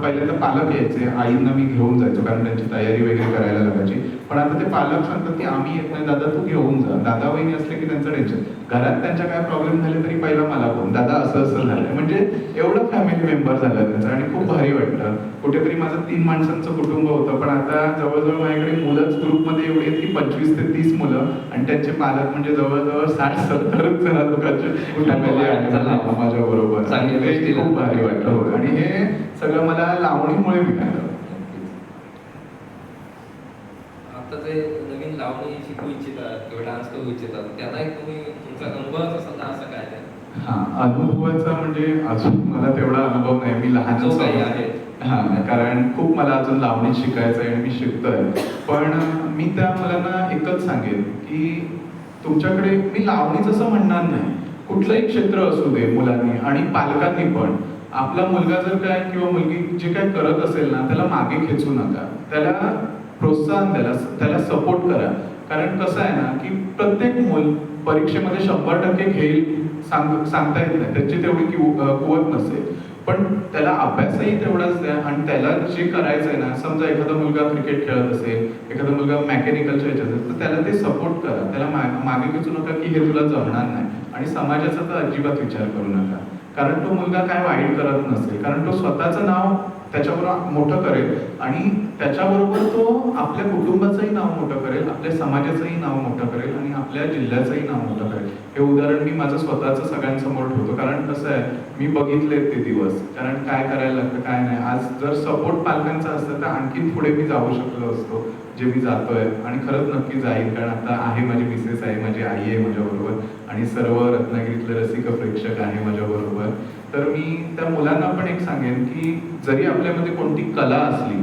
पहिल्यांदा पालक यायचे, आईंना मी घेऊन जायचो कारण त्यांची तयारी वगैरे करायला लागायची. पण आता ते पालक सांगतात की आम्ही येत नाही दादा, तू घेऊन जा. दादा वहिनी असले की त्यांचं टेन्शन. घरात त्यांच्या काय प्रॉब्लेम झाले तरी पहिला मला फोन, दादा असं असं झालंय. म्हणजे एवढं फॅमिली मेंबर झालं त्यांचं आणि खूप भारी वाटतं. कुठेतरी माझं 3 माणसांचं कुटुंब होतं, पण आता जवळजवळ माझ्याकडे मुलंच ग्रुपमध्ये एवढी आहेत की 25 ते 30 मुलं आणि त्यांचे पालक म्हणजे जवळजवळ 60-70 जण लोकांचे फॅमिली आहे माझ्या बरोबर. चांगली गोष्टी खूप भारी वाटतं. हो. आणि हे सगळं मला लावणीमुळे मिळालं. आता जे नवीन लावणी शिकू इच्छितात किंवा डान्स करू इच्छितात त्यांना एक तुम्ही तुमचा अनुभवाचा सल्ला असं काय द्याल? हा, अनुभवाचा म्हणजे अजून मला तेवढा अनुभव नाही, मी लहानच जो काही आहे. आहे. हा, कारण खूप मला अजून लावणी शिकायचं आहे आणि मी शिकतोय. पण मी त्या मुलांना एकच सांगेन की तुमच्याकडे, मी लावणीच असं म्हणणार नाही, कुठलंही क्षेत्र असू दे मुलांनी आणि पालकांनी पण आपला मुलगा जर काय किंवा मुलगी जे काय करत असेल ना, त्याला मागे खेचू नका. त्याला प्रोत्साहन द्यायला, त्याला सपोर्ट करा. कारण कसं आहे ना की प्रत्येक मूल परीक्षेमध्ये 100% घेईल सांगता येत नाही, त्याची तेवढी कुवत नसेल. पण त्याला अभ्यासही तेवढाच द्या आणि त्याला जे करायचं आहे ना, समजा एखादा मुलगा क्रिकेट खेळत असेल, एखादा मुलगा मेकॅनिकलच्या ह्याच्यात असेल, तर त्याला ते सपोर्ट करा. त्याला मागे खेचू नका की हे तुला जमणार नाही. आणि समाजाचा तर अजिबात विचार करू नका, कारण तो मुलगा काय वाईट करत नसेल, कारण तो स्वतःचं नाव त्याच्याबरोबर मोठं करेल आणि त्याच्याबरोबर तो आपल्या कुटुंबाचंही नाव मोठं करेल, आपल्या समाजाचंही नाव मोठं करेल आणि आपल्या जिल्ह्याचंही नाव मोठं करेल. हे उदाहरण मी माझं स्वतःचं सगळ्यांसमोर ठेवतो, कारण कसं आहे, मी बघितले ते दिवस, कारण काय करायला लागतं काय नाही. आज जर सपोर्ट पालकांचा असतं तर आणखीन पुढे मी जाऊ शकलो असतो जे मी जातोय, आणि खरंच नक्की जाईल. कारण आता आहे, माझी मिसेस आहे, माझी आई आहे माझ्याबरोबर आणि सर्व रत्नागिरीतले रसिक प्रेक्षक आहे माझ्याबरोबर. तर मी त्या मुलांना पण एक सांगेन की जरी आपल्यामध्ये कोणती कला असली,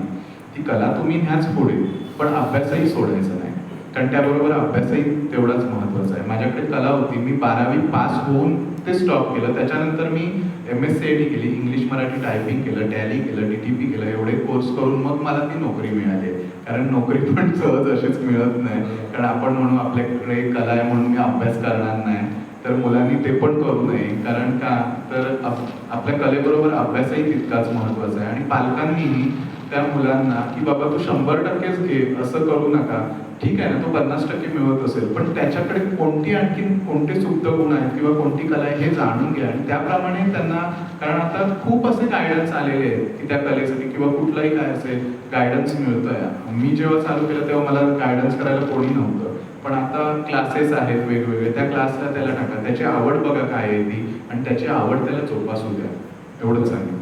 ती कला तुम्ही न्याच पुढे, पण अभ्यासही सोडायचा नाही, कारण त्याबरोबर अभ्यासही तेवढाच महत्त्वाचा आहे. माझ्याकडे कला होती, मी 12वी पास होऊन ते स्टॉप केलं. त्याच्यानंतर मी MSc केली, इंग्लिश मराठी टायपिंग केलं, टॅली केलं, DTP केलं, एवढे कोर्स करून मग मला ती नोकरी मिळाली. कारण नोकरी पण सहज अशीच मिळत नाही, कारण आपण म्हणू आपल्याकडे कला आहे म्हणून मी अभ्यास करणार नाही, तर मुलांनी ते पण करू नये. कारण का, तर आपल्या कलेबरोबर अभ्यासही तितकाच महत्त्वाचा आहे. आणि पालकांनीही त्या मुलांना की बाबा तू 100%च घे असं करू नका. ठीक आहे ना, तो 50% मिळवत असेल, पण त्याच्याकडे कोणती आणखीन कोणते सुप्त गुण आहेत किंवा कोणती कला आहे हे जाणून घ्या आणि त्याप्रमाणे त्यांना, कारण आता खूप असे गायडन्स आलेले आहेत की त्या कलेसाठी किंवा कुठलाही काय असेल गायडन्स मिळतोय. मी जेव्हा चालू केलं तेव्हा मला गायडन्स करायला कोणी नव्हतं, पण आता क्लासेस आहेत वेगवेगळे, त्या क्लासला त्याला टाका, त्याची आवड बघा काय आहे ती आणि त्याची आवड त्याला जोपासू द्या. एवढंच सांगेन.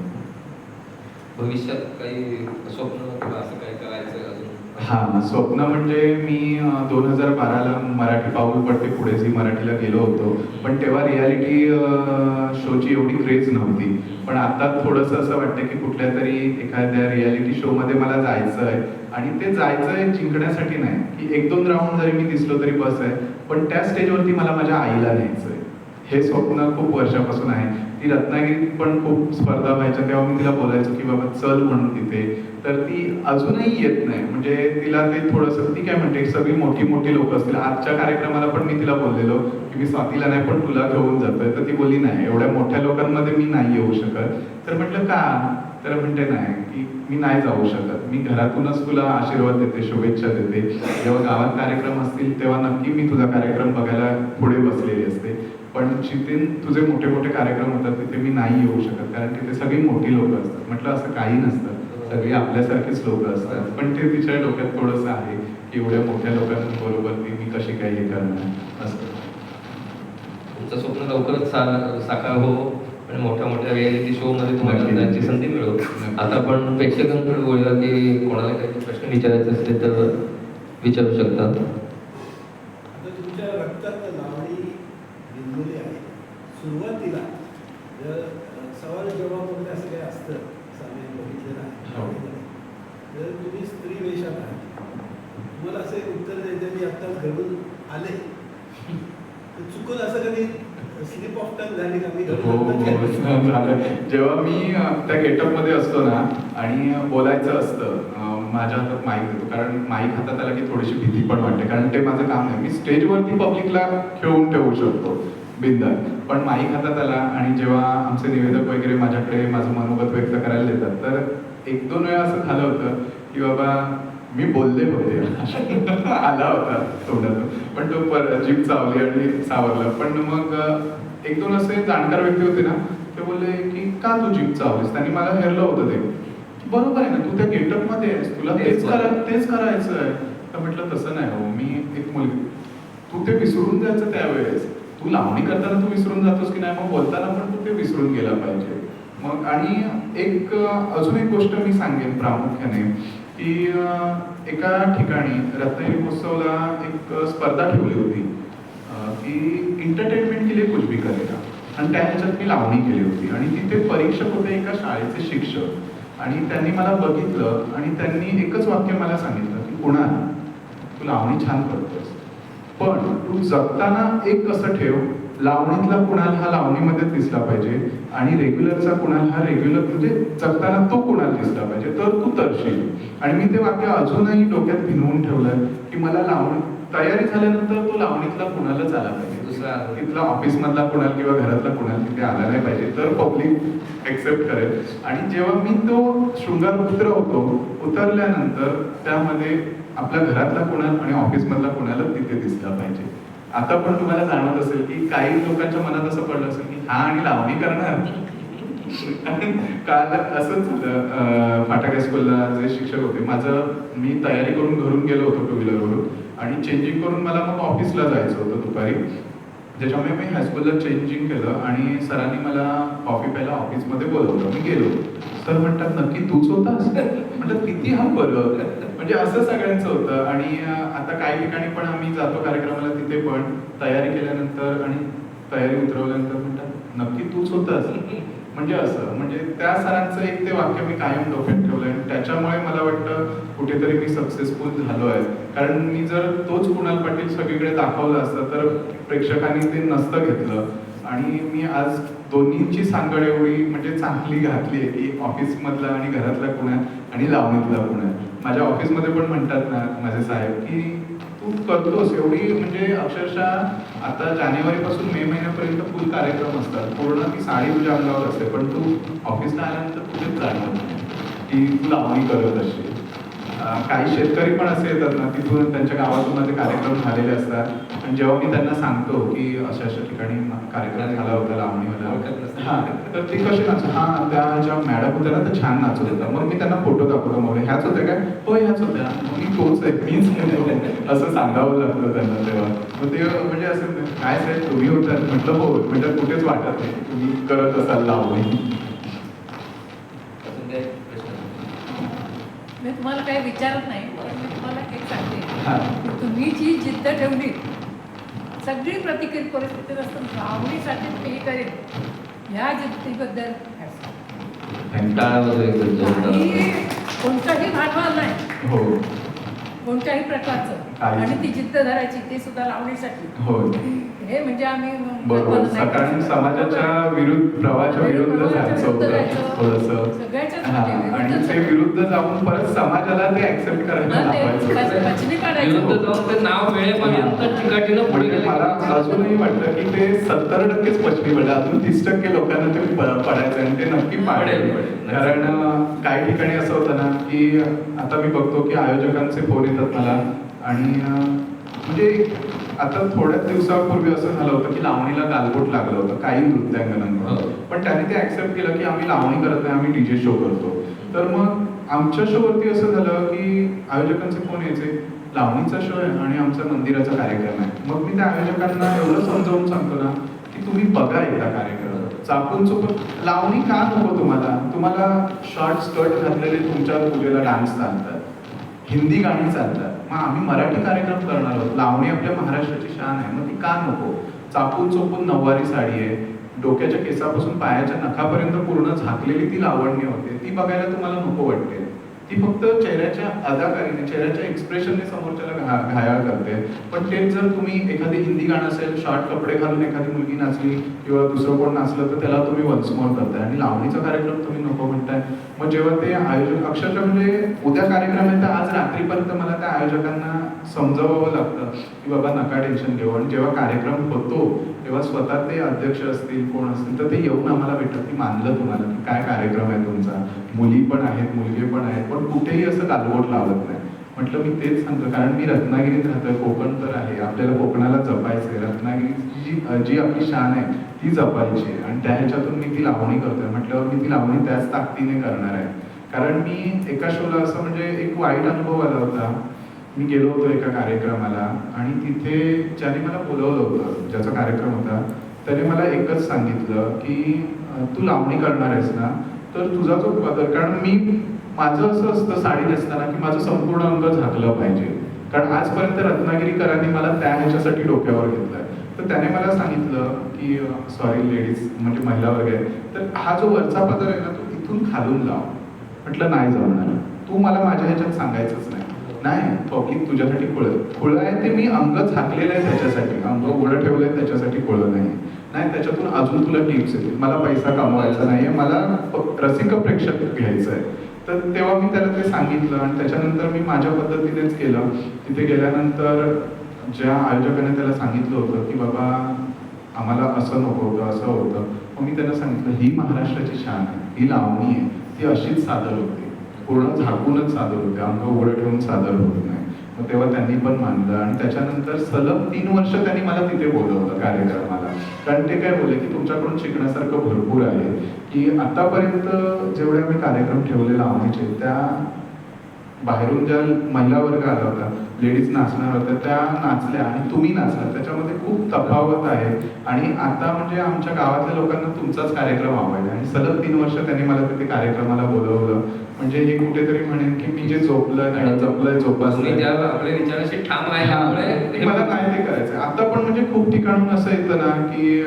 भविष्यात काही स्वप्न किंवा असं काही करायचं अजून? हा, स्वप्न म्हणजे मी 2012ला मराठी पाऊल पडते पुढे झी मराठीला गेलो होतो, पण तेव्हा रियालिटी शोची एवढी क्रेज नव्हती. पण आता थोडंसं असं वाटतं की कुठल्या तरी एखाद्या रियालिटी शोमध्ये मला जायचं आहे, आणि ते जायचं आहे जिंकण्यासाठी नाही की 1-2 राऊंड जरी मी दिसलो तरी बस आहे, पण त्या स्टेजवरती मला माझ्या आईला न्यायचं आहे. हे स्वप्न खूप वर्षापासून आहे. ती रत्नागिरीत पण खूप स्पर्धा व्हायच्या, तेव्हा मी तिला बोलायचो की बाबा चल म्हणून तिथे, तर ती अजूनही येत नाही. म्हणजे तिला ते थोडंसं, ती काय म्हणते, सगळी मोठी लोक असतील. आजच्या कार्यक्रमाला पण मी तिला बोललेलो की मी स्वातीला नाही पण तुला घेऊन जातोय, तर ती बोलली नाही, एवढ्या मोठ्या लोकांमध्ये मी नाही येऊ शकत. तर म्हटलं का, तर म्हणते नाही की मी नाही जाऊ शकत, मी घरातूनच तुला आशीर्वाद देते, शुभेच्छा देते. जेव्हा गावात कार्यक्रम असतील तेव्हा नक्की मी तुझा कार्यक्रम बघायला पुढे बसलेली असते, पण जिथे तुझे मोठे कार्यक्रम होतात तिथे मी नाही येऊ शकत, कारण तिथे सगळी मोठी लोक असतात. म्हटलं असं काही नसतं, सगळी आपल्यासारखीच लोक असतात. पण ते तिच्या डोक्यात थोडंसं आहे की एवढ्या मोठ्या लोकांबरोबर मी कशी काय हे करणार असं. तुमचं स्वप्न लवकरच साकार हो आणि मोठ्या रियालिटी शो मध्ये तुम्हाला जायची संधी मिळो. आता आपण प्रेक्षकांकडे बोलूया की कोणाला काही प्रश्न विचारायचे असतील तर विचारू शकतात. आता तुमच्या रक्तात लावणी भिनलेली आहे. सुरुवातीला जर सवाल जवाब वगैरे असं काही असतं, असं आम्ही बघितलेलं आहे, जर तुम्ही स्त्री वेशात आहे, तुम्हाला असं एक उत्तर द्यायचं मी आत्ताच घडून आले, तर चुकून असं कधी स्लिप ऑफ टंग झाली का मी हो हो झालं. जेव्हा मी त्या गेटअपमध्ये असतो ना आणि बोलायचं असतं, माझ्या हातात माईक देतो, कारण माईक हातात आला की थोडीशी भीती पण वाटते, कारण ते माझं काम आहे. मी स्टेजवरती पब्लिकला खेळून ठेवू शकतो बिंदास, पण माईक हातात आला आणि जेव्हा आमचे निवेदक वगैरे माझ्याकडे माझं मनोगत व्यक्त करायला देतात, तर एक दोन वेळा असं झालं होतं की बाबा मी बोलले होते आला होता तोंडातून, पण तो जीभ चावली आणि सावरलं. पण मग एक दोन असे जाणकार व्यक्ती होते ना, ते बोलले की का तू जीभ चावलीस, त्यांनी मला हेरलं होतं ते की बरोबर आहे ना, तू त्या गेटअपमध्ये आहेस, तुला तेच करायचं आहे. तर म्हटलं तसं नाही हो, मी एक मुलगी, तू ते विसरून जायचं त्यावेळेस, तू लावणी करताना तू विसरून जातोस की नाही, मग बोलताना पण तू ते विसरून गेला पाहिजे. मग आणि एक अजून एक गोष्ट मी सांगेन प्रामुख्याने की एका ठिकाणी रत्नागिरी महोत्सवला एक स्पर्धा ठेवली होती की एंटरटेनमेंट के लिए कुछ भी करेगा, आणि त्या ह्याच्यात मी लावणी केली होती. आणि तिथे परीक्षक होते एका शाळेचे शिक्षक, आणि त्यांनी मला बघितलं आणि त्यांनी एकच वाक्य मला सांगितलं की कुणाल, तू लावणी छान करतोस, पण तू जगताना एक कसं ठेव, लावणीतला कुणाल हा लावणीमध्ये दिसला पाहिजे आणि रेग्युलरचा कुणाल हा रेग्युलर, म्हणजे जगताना तो कुणाल दिसला पाहिजे, तर तू तरशील. आणि मी ते वाक्य अजूनही डोक्यात भिनवून ठेवलंय की मला लावणी तयारी झाल्यानंतर तो लावणीतला कुणालच आला पाहिजे, दुसरा तिथला ऑफिसमधला कुणाल किंवा घरातला कुणाल तिथे आला नाही पाहिजे, तर पब्लिक एक्सेप्ट करेल. आणि जेव्हा मी तो शृंगार उतरवतो, उतरल्यानंतर त्यामध्ये आपल्या घरातला कुणाल आणि ऑफिसमधला कुणालच तिथे दिसला पाहिजे. आता पण तुम्हाला जाणवत असेल की काही लोकांच्या मनात असं पडलं असेल की हा आणि लावणी करणार. काल असंच झालं, फाटक हायस्कूलला जे शिक्षक होते, मी तयारी करून घरून गेलो होतो टू व्हीलरवरून, आणि चेंजिंग करून मला मग ऑफिसला जायचं होतं दुपारी, ज्याच्यामुळे मी हायस्कूलला चेंजिंग केलं आणि सरांनी मला कॉफी प्यायला ऑफिसमध्ये बोलवलं. मी गेलो, सर म्हणतात नक्की तूच होतास, म्हटलं किती हा बरं, म्हणजे असं सगळ्यांचं होतं. आणि आता काही ठिकाणी पण आम्ही जातो कार्यक्रमाला, तिथे पण तयारी केल्यानंतर आणि तयारी उतरवल्यानंतर म्हणतात नक्की तूच होतास, म्हणजे असं, म्हणजे त्या सरांचं एक ते वाक्य मी कायम डोक्यात ठेवलंय, आणि त्याच्यामुळे मला वाटतं कुठेतरी मी सक्सेसफुल झालो आहे. कारण मी जर तोच कुणाल पाटील सगळीकडे दाखवलं असतं तर प्रेक्षकांनी ते नसतं घेतलं. आणि मी आज दोन्हींची सांगड एवढी म्हणजे चांगली घातली आहे की ऑफिसमधला आणि घरातला कुणाल आणि लावणीतला कुणाल. माझ्या ऑफिसमध्ये पण म्हणतात ना माझे साहेब की तू करतोस एवढी, म्हणजे अक्षरशः आता जानेवारीपासून मे महिन्यापर्यंत फुल कार्यक्रम असतात, पूर्ण ती साडी तुझ्या अंगावर असते, पण तू ऑफिसला आल्यानंतर कुठेच जाणवत नाही की तू लावणी करत असशील. काही शेतकरी पण असे येतात ना, तिथून त्यांच्या गावातून माझे कार्यक्रम झालेले असतात, आणि जेव्हा मी त्यांना सांगतो की अशा अशा ठिकाणी कार्यक्रम झाला होता लावणीवाला, हां, तर ते कसे नाचत, हां त्या ज्या मॅडम होत्या ना त्या छान नाचत होत्या. मग मी त्यांना फोटो दाखवतो, मग ह्याच होत्या काय, हो ह्याच होत्या, मग मी तोच आहे, मीच असं सांगावं लागतं त्यांना तेव्हा. मग ते म्हणजे असं काय साहेब तुम्ही होतात, म्हटलं हो, म्हणजे कुठेच वाटत नाही तुम्ही करत असाल लावणी. मी तुम्हाला काही विचारत नाही, पण मी तुम्हाला एक सांगते, तुम्ही जी जिद्द ठेवली, सगळी प्रतिकूल परिस्थितीत असताना लावणीसाठी मी करेन, ह्या जिद्दीबद्दल कोणताही भांडवल नाही, हो कोणत्याही प्रकारचं, आणि ती जिद्द धरायची ते सुद्धा लावणीसाठी. हो, हे म्हणजे आम्ही बरोबर, सकाळी समाजाच्या विरुद्ध प्रवाहाच्या विरुद्ध जायचं होतं थोडंसं, आणि ते विरुद्ध जाऊन परत समाजाला ते ऍक्सेप्ट करायला लावायचं. विरुद्ध जाऊन ते नाव मिळेपर्यंत चिकाटीनं पुढे गेले. मला अजूनही वाटतं की ते 70%च पचनी पडलं, अजून 30% लोकांना ते पडायचं, आणि ते नक्की पाडेल. कारण काही ठिकाणी असं होतं ना की आता मी बघतो की आयोजकांचे फोन येतात मला, आणि म्हणजे आता थोड्याच दिवसापूर्वी असं झालं होतं की लावणीला गालबोट लागलं होतं काही नृत्यांगनांना, पण त्यांनी ते ऍक्सेप्ट केलं की आम्ही लावणी करत नाही, आम्ही डीजे शो करतो. तर मग आमच्या शोवरती असं झालं की आयोजकांचे फोन यायचे, लावणीचा शो आहे आणि आमचा मंदिराचा कार्यक्रम आहे. मग मी त्या आयोजकांना एवढं समजावून सांगतो ना की तुम्ही बघा एकदा कार्यक्रम, चापून चुकून लावणी का नको तुम्हाला शॉर्ट स्कर्ट घातलेले तुमच्या पूजेला डान्स चालतात, हिंदी गाणी चालतात, मग आम्ही मराठी कार्यक्रम करणार आहोत, लावणी आपल्या महाराष्ट्राची शान आहे, मग ती का नको. चापून चोपून नऊवारी साडी आहे, डोक्याच्या केसापासून पायाच्या नखापर्यंत पूर्ण झाकलेली ती लावणी होते, ती बघायला तुम्हाला नको वाटते. ती फक्त चेहऱ्याच्या अदाकारीने, चेहऱ्याच्या एक्सप्रेशनने समोरच्याला घायाळ करते. पण तेच जर तुम्ही एखादी हिंदी गाणं असेल, शॉर्ट कपडे घालून एखादी मुलगी नाचली किंवा दुसरं कोण नाचलं तर त्याला तुम्ही वन्स मोर करताय आणि लावणीचा कार्यक्रम तुम्ही नको म्हणताय. मग जेव्हा ते आयोजक अक्षरशः म्हणजे उद्या कार्यक्रम आहे तर आज रात्रीपर्यंत मला त्या आयोजकांना समजावं लागतं की बाबा नका टेन्शन घेऊ. आणि जेव्हा कार्यक्रम होतो तेव्हा स्वतः ते अध्यक्ष असतील कोण असतील तर ते येऊन आम्हाला भेटतात की मानलं तुम्हाला की काय कार्यक्रम आहे तुमचा, मुली पण आहेत मुलगे पण आहेत, पण कुठेही असं गालबोट लावत नाही. म्हटलं मी तेच सांगतो कारण मी रत्नागिरीत राहतोय, कोकण तर आहे, आपल्याला कोकणाला जपायचंय, रत्नागिरी जी आपली शान आहे ती जपायची आणि त्या ह्याच्यातून मी ती लावणी करतोय. म्हटल्यावर मी ती लावणी त्याच ताकदीने करणार आहे. कारण मी एका शोला असं म्हणजे एक वाईट अनुभव आला होता. मी गेलो होतो एका कार्यक्रमाला आणि तिथे ज्याने मला बोलवलं होतं, ज्याचा कार्यक्रम होता, त्याने मला एकच सांगितलं की तू लावणी करणार आहेस ना तर तुझा जो पदर, कारण मी माझं असं असतं साडी नेसताना की माझं संपूर्ण अंग झाकलं पाहिजे. कारण आजपर्यंत रत्नागिरीकरांनी मला त्या ह्याच्यासाठी डोक्यावर घेतलंय. तर त्याने मला सांगितलं की सॉरी लेडीज म्हणजे महिला वर्ग आहे, तर हा जो वरचा पदर आहे ना तो इथून खालून लाव. म्हटलं नाही जमणार, तू मला माझ्या ह्याच्यात सांगायचंच नाही. नाही पब्लिक तुझ्यासाठी खुळं आहे, ते मी अंग झाकलेलं आहे त्याच्यासाठी, अंग उघडं ठेवलंय त्याच्यासाठी खुळं नाही. नाही त्याच्यातून अजून तुला टिप्स येतील. मला पैसा कमवायचा नाहीये, मला रसिक प्रेक्षक घ्यायचं आहे. तर तेव्हा मी त्याला ते सांगितलं आणि त्याच्यानंतर मी माझ्या पद्धतीनेच केलं. तिथे गेल्यानंतर ज्या आयोजकाने त्याला सांगितलं होतं की बाबा आम्हाला असं नको होतं असं होतं, मग मी त्यांना सांगितलं ही महाराष्ट्राची शान आहे, ही लावणी आहे, ती अशीच सादर होते, पूर्ण झाकूनच सादर होते, अंग उघडं ठेवून सादर होत नाही. मग तेव्हा त्यांनी पण मानलं आणि त्याच्यानंतर सलग 3 वर्ष त्यांनी मला तिथे बोलवलं कार्यक्रमाला. कारण ते काय बोलले की तुमच्याकडून शिकण्यासारखं भरपूर आहे. की आतापर्यंत जेवढे आम्ही कार्यक्रम ठेवले लावणीचे, त्या बाहेरून ज्या महिला वर्ग आला होता, लेडीज नाचणार होत्या, त्या नाचल्या आणि तुम्ही नाचला, त्याच्यामध्ये खूप तफावत आहे. आणि आता म्हणजे आमच्या गावातल्या लोकांना तुमचाच कार्यक्रम आवडला आणि सलग 3 वर्ष त्यांनी मला तिथे कार्यक्रमाला बोलवलं. म्हणजे हे कुठेतरी म्हणेन की मी जे जपलंय तुम्ही जोपासलंय त्या आपल्या विचाराशी ठाम राहिल्यामुळे मला नाही ते करायचं. आता पण म्हणजे खूप ठिकाणून असं येतं ना की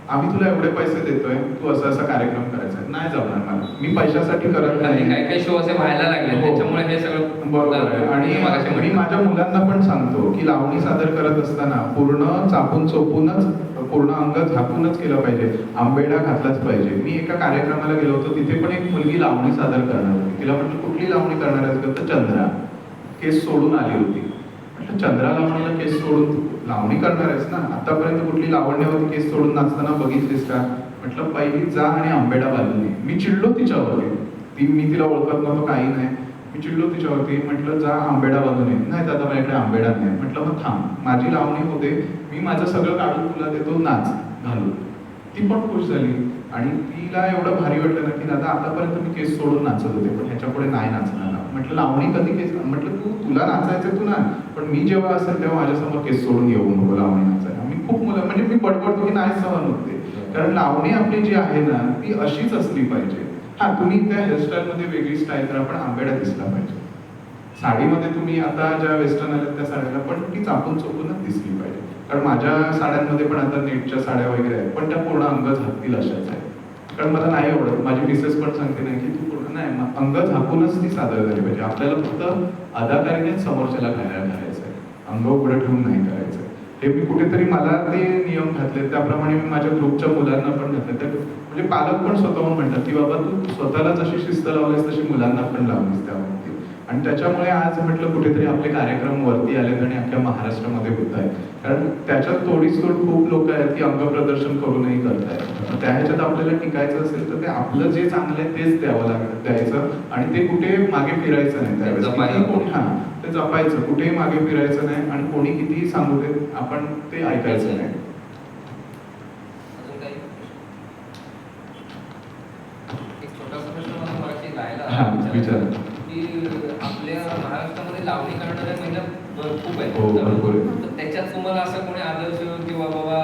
आम्ही तुला एवढे पैसे देतोय, तू असा असा कार्यक्रम करायचा आहे. नाही जमणार मला, मी पैशासाठी करत नाही. काही काही शो असे व्हायला लागले, हो. त्याच्यामुळे हे सगळं बरोबर आहे. आणि मी माझ्या मुलांना पण सांगतो की लावणी सादर करत असताना पूर्ण चापून चोपूनच, पूर्ण अंग झाकूनच केलं पाहिजे, आंबेडा घातलाच पाहिजे. मी एका कार्यक्रमाला गेलो होतो, तिथे पण एक मुलगी लावणी सादर करणार होती. तिला म्हटलं कुठली लावणी करणार आहेस का, तर चंद्रा. केस सोडून आली होती. म्हटलं चंद्रा लावणीला केस सोडून लावणी करणार आहेस ना, आतापर्यंत कुठली लावण्यावरती केस सोडून नाचताना बघितलीस का. म्हटलं पहिली जा आणि आंबेडा बांधून ये. मी चिडलो तिच्यावरती, मी तिला ओळखत नव्हतो काही नाही, मी चिडलो तिच्यावरती. म्हटलं जा आंबेडा बांधून ये. नाही दादा माझ्याकडे आंबेडा नाही. म्हटलं मग थांब, माझी लावणी होते, मी माझं सगळं काढून तुला देतो, नाच घालून. ती पण खुश झाली आणि तिला एवढं भारी वाटलं ना की दादा आतापर्यंत मी केस सोडून नाचत होते पण ह्याच्या पुढे नाही नाचणार. म्हटलं लावणी कधी केस, म्हटलं तुला नाचायचं तू ना, पण मी जेव्हा असेल तेव्हा माझ्यासमोर केस सोडून येऊ नको लावणी नाचायला. मी खूप मुलं म्हणजे मी बडबडतो की नाही सहन होते, कारण लावणी आपली जी आहे ना ती अशीच असली पाहिजे. हा तुम्ही त्या हेअरस्टाईलमध्ये वेगळी स्टाईल करा पण आंबेडा दिसला पाहिजे. साडीमध्ये तुम्ही आता ज्या वेस्टर्न आल्या त्या साड्याला पण ती चापून चोपूनच दिसली पाहिजे. कारण माझ्या साड्यांमध्ये पण आता नेटच्या साड्या वगैरे आहेत, पण त्या पूर्ण अंग झाकतील अशाच आहेत. कारण मला नाही आवडत, माझी मिसेस पण सांगते नाही की तू पूर्ण नाही, अंग झाकूनच ती सादर झाली पाहिजे. आपल्याला फक्त अदाकारीनेच समोरच्याला घायला घालायचं आहे, अंग उघडं ठेवून नाही करायचं. हे मी कुठेतरी मला ते नियम घातले, त्याप्रमाणे मी माझ्या ग्रुपच्या मुलांना पण घातले. म्हणजे पालक पण स्वतःहून म्हणतात की बाबा तू स्वतःला जशी शिस्त लावलीस तशी मुलांना पण लावलीस त्यावरती. आणि त्याच्यामुळे आज म्हटलं कुठेतरी आपले कार्यक्रम वरती आलेत आणि अख्ख्या महाराष्ट्रामध्ये होत आहेत. कारण त्याच्यात थोडीच खूप लोक आहेत की अंग प्रदर्शन करूनही करतायत. त्या ह्याच्यात आपल्याला टिकायचं असेल तर ते आपलं जे चांगलं आहे तेच द्यायचं आणि ते कुठे मागे फिरायचं नाही. त्यावेळेस कोणी हा ते जपायचं, कुठेही मागे फिरायचं नाही आणि कोणी कितीही सांगू दे आपण ते ऐकायचं नाही. एक छोटासा प्रश्न मला मराठी राहिला विचार की आपल्या महाराष्ट्रामध्ये लावणी करणाऱ्या महिला खूप आहेत. हो भरपूर. तर त्याच्यात तुम्हाला असं कोणी आदर्श किंवा बाबा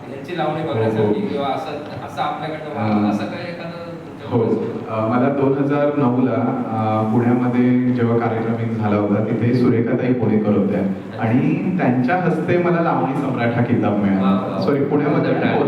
ह्याची लावणी बघण्यासाठी किंवा असं आपल्याकडनं असं काय एखादं हो मला 2009ला पुण्यामध्ये जेव्हा कार्यक्रम एक झाला होता तिथे सुरेखाताई पुणेकर होत्या आणि त्यांच्या हस्ते मला लावणी सम्राट हा किताब मिळाला. सॉरी, पुण्यामध्ये नाही,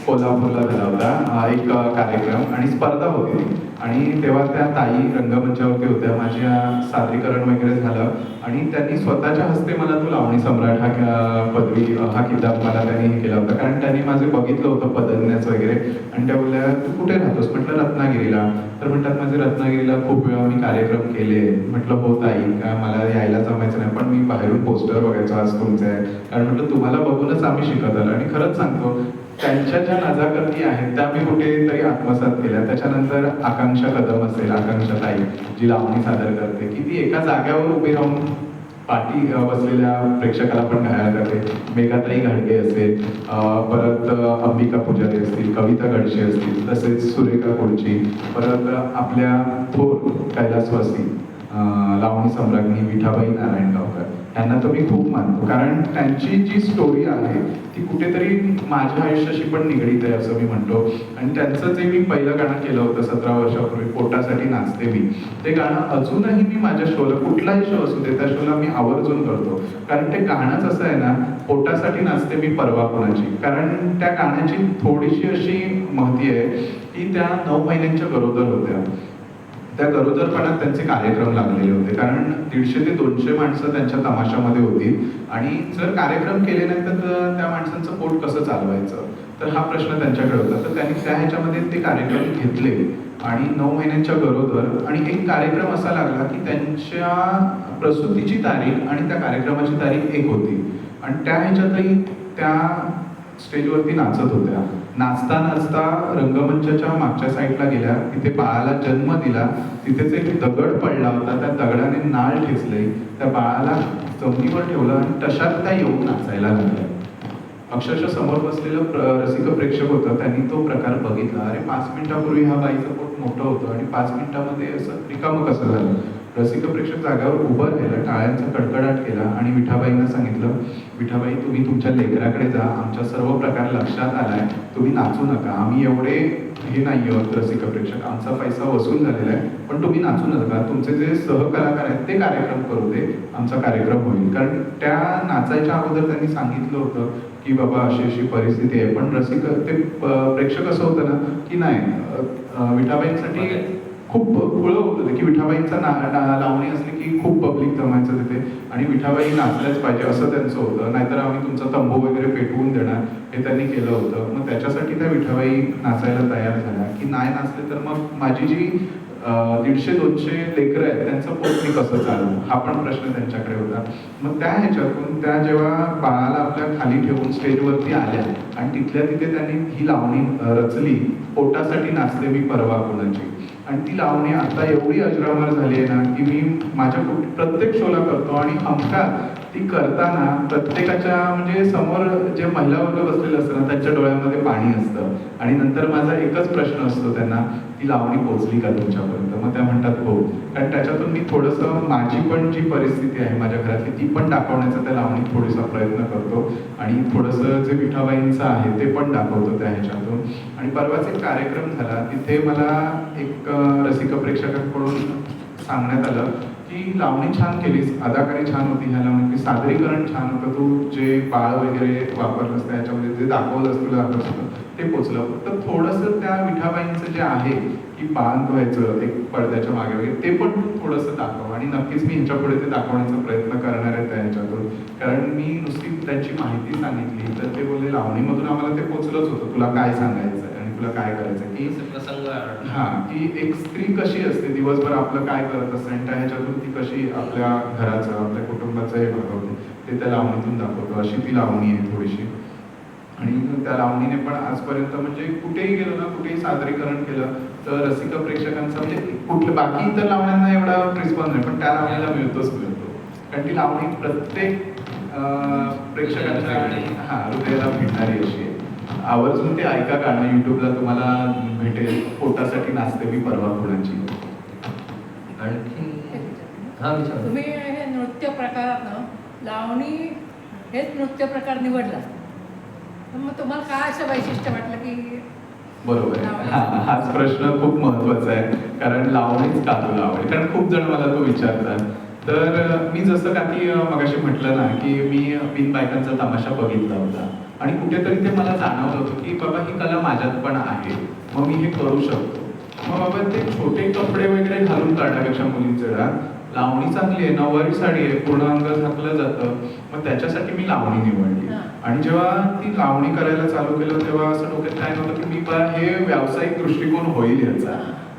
कोल्हापूरला झाला होता एक कार्यक्रम आणि स्पर्धा होती आणि तेव्हा त्या ताई रंगमंचावरती होत्या. माझ्या सादरीकरण वगैरे झालं आणि त्यांनी स्वतःच्या हस्ते मला तो लावणी सम्राट हा पदवी हा किताब मला त्यांनी हे केला होता. कारण त्यांनी माझे बघितलं होतं पदन्यास वगैरे आणि त्या बोलल्या तू कुठे राहतोस? म्हटलं रत्नागिरीला. तर म्हणतात माझे रत्नागिरीला खूप वेळा मी कार्यक्रम केले. म्हटलं हो ताई, का मला यायला जमायचं नाही पण मी बाहेरून पोस्टर बघायचो आज तुमचे आहे. कारण म्हटलं तुम्हाला बघूनच आम्ही शिकत आलो आणि खरंच सांगतो त्यांच्या ज्या नजाकती आहेत त्या मी कुठेतरी आत्मसात केल्या. त्याच्यानंतर आकांक्षा कदम असेल, आकांक्षा ताई जी लावणी सादर करते की ती एका जाग्यावर उभी राहून पाठी बसलेल्या प्रेक्षकाला पण घायल करते. मेघाताई घाडगे असेल, परत अंबिका पुजारी असतील, कविता गडसे असतील, तसेच सुरेखा कुडची, परत आपल्या थोर कैलासवासी लावणी सम्राज्ञी विठाबाई नारायणगावकर यांना तर मी खूप मानतो. कारण त्यांची जी स्टोरी आहे ती कुठेतरी माझ्या आयुष्याशी पण निगडीत आहे असं मी म्हणतो. आणि त्यांचं जे मी पहिलं गाणं केलं होतं 17 वर्षापूर्वी, पोटासाठी नाचते मी, ते गाणं अजूनही मी माझ्या शोला, कुठलाही शो असू दे त्या शोला मी आवर्जून करतो. कारण ते गाणंच असं आहे ना, पोटासाठी नाचते मी परवा कोणाची. कारण त्या गाण्याची थोडीशी अशी महती आहे की त्या 9 महिन्यांच्या गरोदर होत्या. त्या गरोदरपणात त्यांचे कार्यक्रम लागलेले होते. कारण 150 ते 200 माणसं त्यांच्या तमाशामध्ये होती आणि जर कार्यक्रम केले नाही तर त्या माणसांचं पोट कसं चालवायचं, तर हा प्रश्न त्यांच्याकडे होता. तर त्यांनी त्या ह्याच्यामध्ये ते कार्यक्रम घेतले आणि 9 महिन्यांच्या गरोदर आणि एक कार्यक्रम असा लागला की त्यांच्या प्रसूतीची तारीख आणि त्या कार्यक्रमाची तारीख एक होती आणि त्या ह्याच्यातही त्या स्टेजवरती नाचत होत्या. नाचता नाचता रंगमंचाच्या मागच्या साईडला गेल्या, तिथे बाळाला जन्म दिला. तिथेच एक दगड पडला होता, त्या दगडाने नाळ ठेचले, त्या बाळाला जमिनीवर ठेवलं आणि तशात त्या येऊन नाचायला लागल्या. अक्षरशः समोर बसलेलं रसिक प्रेक्षक होतं, त्यांनी तो प्रकार बघितला. अरे 5 मिनिटापूर्वी हा बाईचं पोट मोठं होतं आणि 5 मिनिटामध्ये असं रिकामं कसं झालं? रसिक प्रेक्षक जागावर उभं राहिलं, टाळ्यांचा कडकडाट केला आणि विठाबाईंना सांगितलं, विठाबाई तुम्ही तुमच्या लेकराकडे जा, आमच्या सर्व प्रकार लक्षात आलाय, तुम्ही नाचू नका, आम्ही एवढे हे नाही आहोत रसिक प्रेक्षक, आमचा पैसा वसूल झालेला आहे, पण तुम्ही नाचू नका, तुमचे जे सहकलाकार आहेत ते कार्यक्रम करू दे, आमचा कार्यक्रम होईल. कारण त्या नाचायच्या अगोदर त्यांनी सांगितलं होतं की बाबा अशी अशी परिस्थिती आहे. पण रसिक ते प्रेक्षक असं होतं ना की नाही, विठाबाईंसाठी खूप खुळं होतं ते की विठाबाईंचा लावणी असली की खूप पब्लिक जमायचं तिथे आणि विठाबाई नाचल्याच पाहिजे असं त्यांचं होतं. नाहीतर आम्ही तुमचा तंबू वगैरे पेटवून देणार, हे त्यांनी केलं होतं. मग त्याच्यासाठी त्या विठाबाई नाचायला तयार झाल्या की नाही नाचले तर मग माझी जी 150-200 लेकरं आहेत त्यांचं पोट मी कसं चालू, हा पण प्रश्न त्यांच्याकडे होता. मग त्या ह्याच्यातून त्या जेव्हा बाळाला आपल्या खाली ठेवून स्टेजवरती आल्या आणि तिथल्या तिथे त्यांनी ही लावणी रचली, पोटासाठी नाचते मी परवा कोणाची. आणि ती लावणी आता एवढी अजरामर झाली आहे ना की मी माझ्या प्रत्येक शोला करतो आणि हमखास ती करताना प्रत्येकाच्या म्हणजे समोर जे महिला वर्ग बसलेले असतं ना त्यांच्या डोळ्यामध्ये पाणी असतं आणि नंतर माझा एकच प्रश्न असतो त्यांना, ती लावणी पोचली का तुमच्यापर्यंत? मग त्या म्हणतात हो. कारण त्याच्यातून मी थोडंसं माझी पण जी परिस्थिती आहे माझ्या घरातली ती पण दाखवण्याचा त्या लावणीत थोडासा प्रयत्न करतो आणि थोडंसं जे विठाबाईंचं आहे ते पण दाखवतो त्या ह्याच्यातून. आणि परवाच एक कार्यक्रम झाला, तिथे मला एक रसिक प्रेक्षकांकडून सांगण्यात आलं की लावणी छान केलीस, अदाकारी छान होती ह्या लावणी, सादरीकरण छान होतं, तू जे बाळ वगैरे वापरलंस त्याच्यामध्ये जे दाखवलंस तुला दाखवलं ते पोचलं. फक्त थोडंसं त्या विठाबाईंचं जे आहे की बांध व्हायचं एक पडद्याच्या मागे वगैरे ते पण थोडंसं दाखव आणि नक्कीच मी ह्याच्या पुढे ते दाखवण्याचा प्रयत्न करणार आहे त्या ह्याच्यातून. कारण मी नुसती त्यांची माहिती सांगितली तर ते बोलले लावणीमधून आम्हाला ते पोचलंच होतं, तुला काय सांगायचं आणि तुला काय करायचं की प्रसंग हा की एक स्त्री कशी असते दिवसभर आपलं काय करत असते आणि त्या ह्याच्यातून ती कशी आपल्या घराचं आपल्या कुटुंबाचं हे भागवते ते त्या लावणीतून दाखवतो. अशी ती लावणी आहे थोडीशी. आणि त्या लावणीने पण आजपर्यंत म्हणजे कुठेही गेलो ना, कुठेही सादरीकरण केलं तर रसिक प्रेक्षकांचा म्हणजे कुठलं बाकी इतर लावण्यांना एवढा रिस्पॉन्स नाही पण त्या लावणीला मिळतो. कारण ती लावणी प्रत्येक प्रेक्षकांच्या हृदयाला भिडणारी अशी आहे. आवर्जून ते ऐका गाणं, युट्यूबला तुम्हाला भेटेल, पोटासाठी नाचते मी परवा कोणाची. आणखी हा विचार. तुम्ही हे नृत्य प्रकारातनं लावणी हेच नृत्य प्रकार निवडला, तर मग तुम्हाला काय असं वैशिष्ट्य वाटलं की बरोबर आहे. हाच प्रश्न खूप महत्वाचा आहे, कारण लावणीच का तुला आवडली? कारण खूप जण मला तो विचारतात. तर मी जसं का की मगाशी म्हटलं ना की मी बिन बायकांचा तमाशा बघितला होता आणि कुठेतरी ते मला जाणवलं होतं की बाबा ही कला माझ्यात पण आहे, मग मी हे करू शकतो. मग बाबा ते छोटे कपडे वगैरे घालून करण्यापेक्षा मुलींचं लावणी चांगली आहे, नऊवारी साडी आहे, पूर्ण अंग झाकलं जातं, मग त्याच्यासाठी मी लावणी निवडली. आणि जेव्हा ती लावणी करायला चालू केलं तेव्हा असं डोक्यात काय नव्हतं की मी बा हे व्यावसायिक दृष्टिकोन होईल याचा,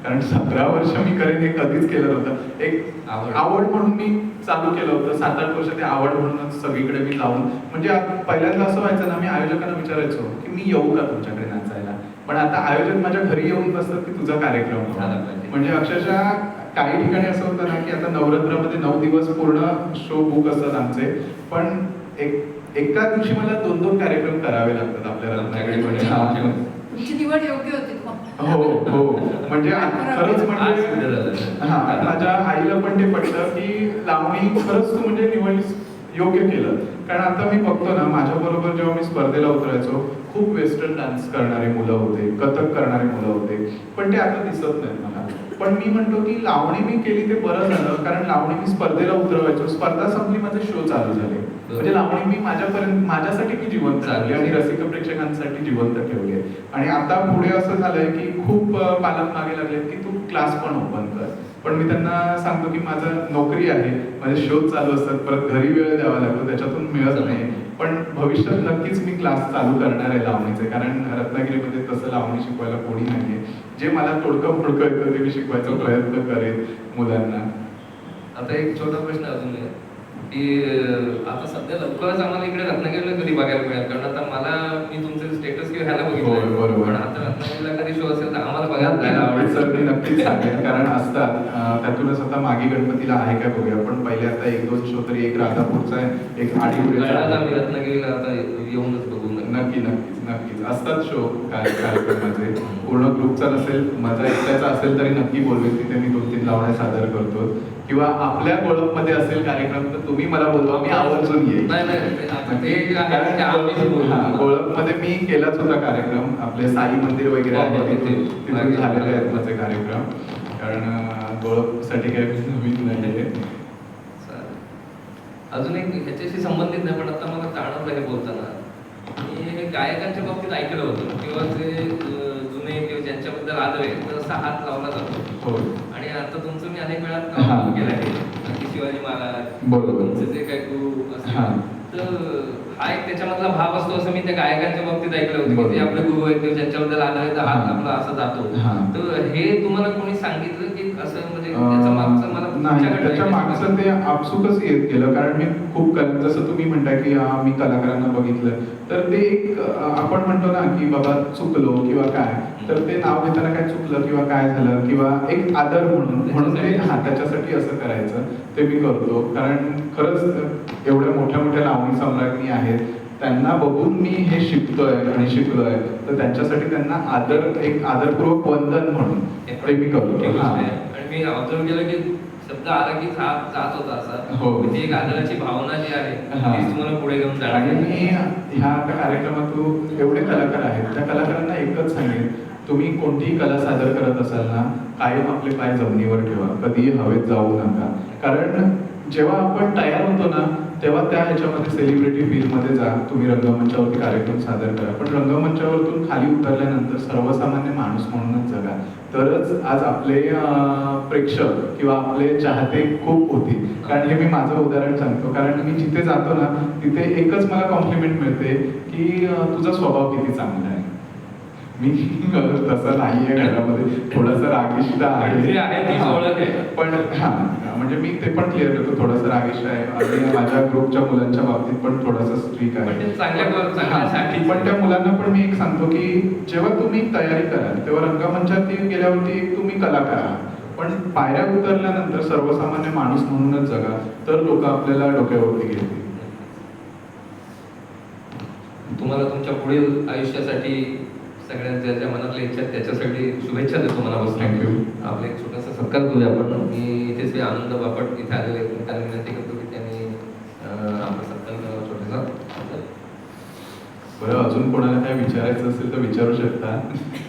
कारण 17 वर्ष मी करेन हे कधीच केलं नव्हतं. एक आवड म्हणून मी चालू केलं होतं. 7-8 वर्ष ते आवड म्हणूनच सगळीकडे मी जाऊन, म्हणजे पहिल्यांदा असं व्हायचं ना, मी आयोजकांना विचारायचो की मी येऊ का तुमच्याकडे नाचायला, पण आता आयोजक माझ्या घरी येऊन बसतात की तुझा कार्यक्रम झाला पाहिजे. म्हणजे अक्षरशः काही ठिकाणी असं होतं ना की आता नवरात्रामध्ये 9 दिवस पूर्ण शो बुक असतात आमचे, पण एका दिवशी मला 2-2 कार्यक्रम करावे लागतात आपल्या रत्नागिरीमध्ये. तुमची निवड योग्य होती मग. हो, म्हणजे खरंच म्हणजे माझ्या आईला पण ते पटलं की लावणी खरंच तू म्हणजे निवडलीस, योग्य केलं. कारण आता मी बघतो ना, माझ्या बरोबर जेव्हा मी स्पर्धेला उतरायचो खूप वेस्टर्न डान्स करणारे मुलं होते, कथक करणारे मुलं होते, पण ते आता दिसत नाहीत मला. पण मी म्हणतो की लावणी मी केली ते बरं झालं, कारण लावणी मी स्पर्धेला उतरवायचो, स्पर्धा संपली, माझे शो चालू झाले. म्हणजे लावणी मी माझ्यासाठी मी जिवंत ठेवली आणि रसिक प्रेक्षकांसाठी जिवंत ठेवली. आणि आता पुढे असं झालंय की खूप पालक मागे लागलेत की तू क्लास पण ओपन कर, पण मी त्यांना सांगतो की माझं नोकरी आहे, माझे शोध चालू असतात, परत घरी वेळ द्यावा लागतो, त्याच्यातून मिळत नाही. पण भविष्यात नक्कीच मी क्लास चालू करणार आहे लावणीचे, कारण रत्नागिरीमध्ये तसं लावणी शिकवायला कोणी नाहीये. जे मला तोडकं फोडकं येतं ते मी शिकवायचा प्रयत्न करेन मुलांना. आता एक छोटा प्रश्न अजून आहे की आता सध्या लवकरच आम्हाला इकडे रत्नागिरीला कधी बघायला मिळेल, कारण आता मला मी तुमचे स्टेटस किंवा ह्याला बघितलं, बरोबर. पण आता रत्नागिरीला कधी शो असेल तर आम्हाला बघायला जायला आवडेल. सर मी नक्कीच सांगेन, कारण असतात त्यातूनच आता मागे गणपतीला आहे काय बघूया, पण पहिले आता 1-2 शो तरी, एक राधापूरचा आहे, एक आडिवऱ्याचा आहे. आम्ही रत्नागिरीला आता येऊनच बघू. नक्कीच असतात शो कार्यक्रमाचे. पूर्ण ग्रुपचा नसेल, माझा एकट्याचा असेल तरी नक्की बोलवेन, तिथे मी 2-3 लावण्या सादर करतो. किंवा आपल्या गोळपमध्ये असेल कार्यक्रम तर तुम्ही मला बोलवा, मी आवर्जून येईल. गोळपमध्ये मी केलाच होता कार्यक्रम, आपले साई मंदिर वगैरे आहे तिथून झालेले आहेत माझे कार्यक्रम, कारण गोळपसाठी काही नवीन नाही आहे. अजून एक ह्याच्याशी संबंधित नाही, पण आता मला जाणवलं हे बोलताना, मी हे गायकांच्या बाबतीत ऐकलं होतं किंवा जे जुने किंवा ज्यांच्याबद्दल आदर आहे तसा हात लावला जातो. आणि आता तुमचं मी अनेक वेळा केलं आहे की शिवाजी महाराज, तुमचे जे काही गुरु असतात, तर हा एक त्याच्यामधला भाव असतो असं मी त्या गायकांच्या बाबतीत ऐकलं होतं की जे आपले गुरु आहेत किंवा ज्यांच्याबद्दल आदर आहे तर हात आपला असा जातो. तर हे तुम्हाला कोणी सांगितलं की असं, म्हणजे त्याच्या मागचं मला नाही, त्याच्या मागचं ते आपसुकच येत गेलं, कारण मी खूप जसं तुम्ही म्हणताय की मी कलाकारांना बघितलं, तर ते एक आपण म्हणतो ना की बाबा चुकलो किंवा काय, तर ते नाव घेताना काय चुकलं किंवा काय झालं किंवा एक आदर म्हणून ते त्याच्यासाठी असं करायचं ते मी करतो. कारण खरंच एवढ्या मोठ्या लावणी सम्राज्ञी आहेत, त्यांना बघून मी हे शिकतोय आणि शिकलोय, तर त्यांच्यासाठी त्यांना एक आदरपूर्वक वंदन म्हणून ते मी करतो. आणि मी ऑब्झर्व केलं की शब्द आला की जात होता असा, ती एक आदराची भावना जी आहे ती तुम्हाला पुढे घेऊन जाणार. आणि मी ह्या कार्यक्रमातून एवढे कलाकार आहेत, त्या कलाकारांना एकच सांगेन, तुम्ही कोणतीही कला सादर करत असाल ना, कायम आपले पाय जमिनीवर ठेवा, कधीही हवेत जाऊ नका. कारण जेव्हा आपण तयार होतो ना, तेव्हा त्या ह्याच्यामध्ये सेलिब्रिटी फील्डमध्ये जा, तुम्ही रंगमंचावरती कार्यक्रम सादर करा, पण रंगमंचावरतून खाली उतरल्यानंतर सर्वसामान्य माणूस म्हणूनच जगा, तरच आज आपले प्रेक्षक किंवा आपले चाहते खूप होतील. कारण हे मी माझं उदाहरण सांगतो, कारण मी जिथे जातो ना तिथे एकच मला कॉम्प्लिमेंट मिळते की तुझा स्वभाव किती चांगला आहे. मी तसं नाहीये, घरामध्ये थोडासा रागिष्ट आहे, पण म्हणजे मी ते पण क्लिअर करतो, थोडासा रागिष्ट आहे आणि माझ्या ग्रुपच्या मुलांच्या बाबतीत पण थोडासा स्ट्रिक आहे. पण त्या मुलांना पण मी एक सांगतो की जेव्हा तुम्ही तयारी कराल तेव्हा रंगमंचावरती गेल्यावरती एक तुम्ही कलाकार आहात, पण पायऱ्या उतरल्यानंतर सर्वसामान्य माणूस म्हणूनच जगा, तर लोक आपल्याला डोक्यावरती घेतील. तुम्हाला तुमच्या पुढील आयुष्यासाठी सगळ्यात ज्याच्या मनातल्या इच्छा त्याच्यासाठी शुभेच्छा देतो मनापासून. थँक्यू. आपला एक छोटासा सत्कार करूया आपण. मी इथेच आनंद बापट इथे आलेले आहेत, त्यांना विनंती करतो की त्यांनी आपला सत्कार करावा छोटासा. बरं, अजून कोणाला काय विचारायचं असेल तर विचारू शकता.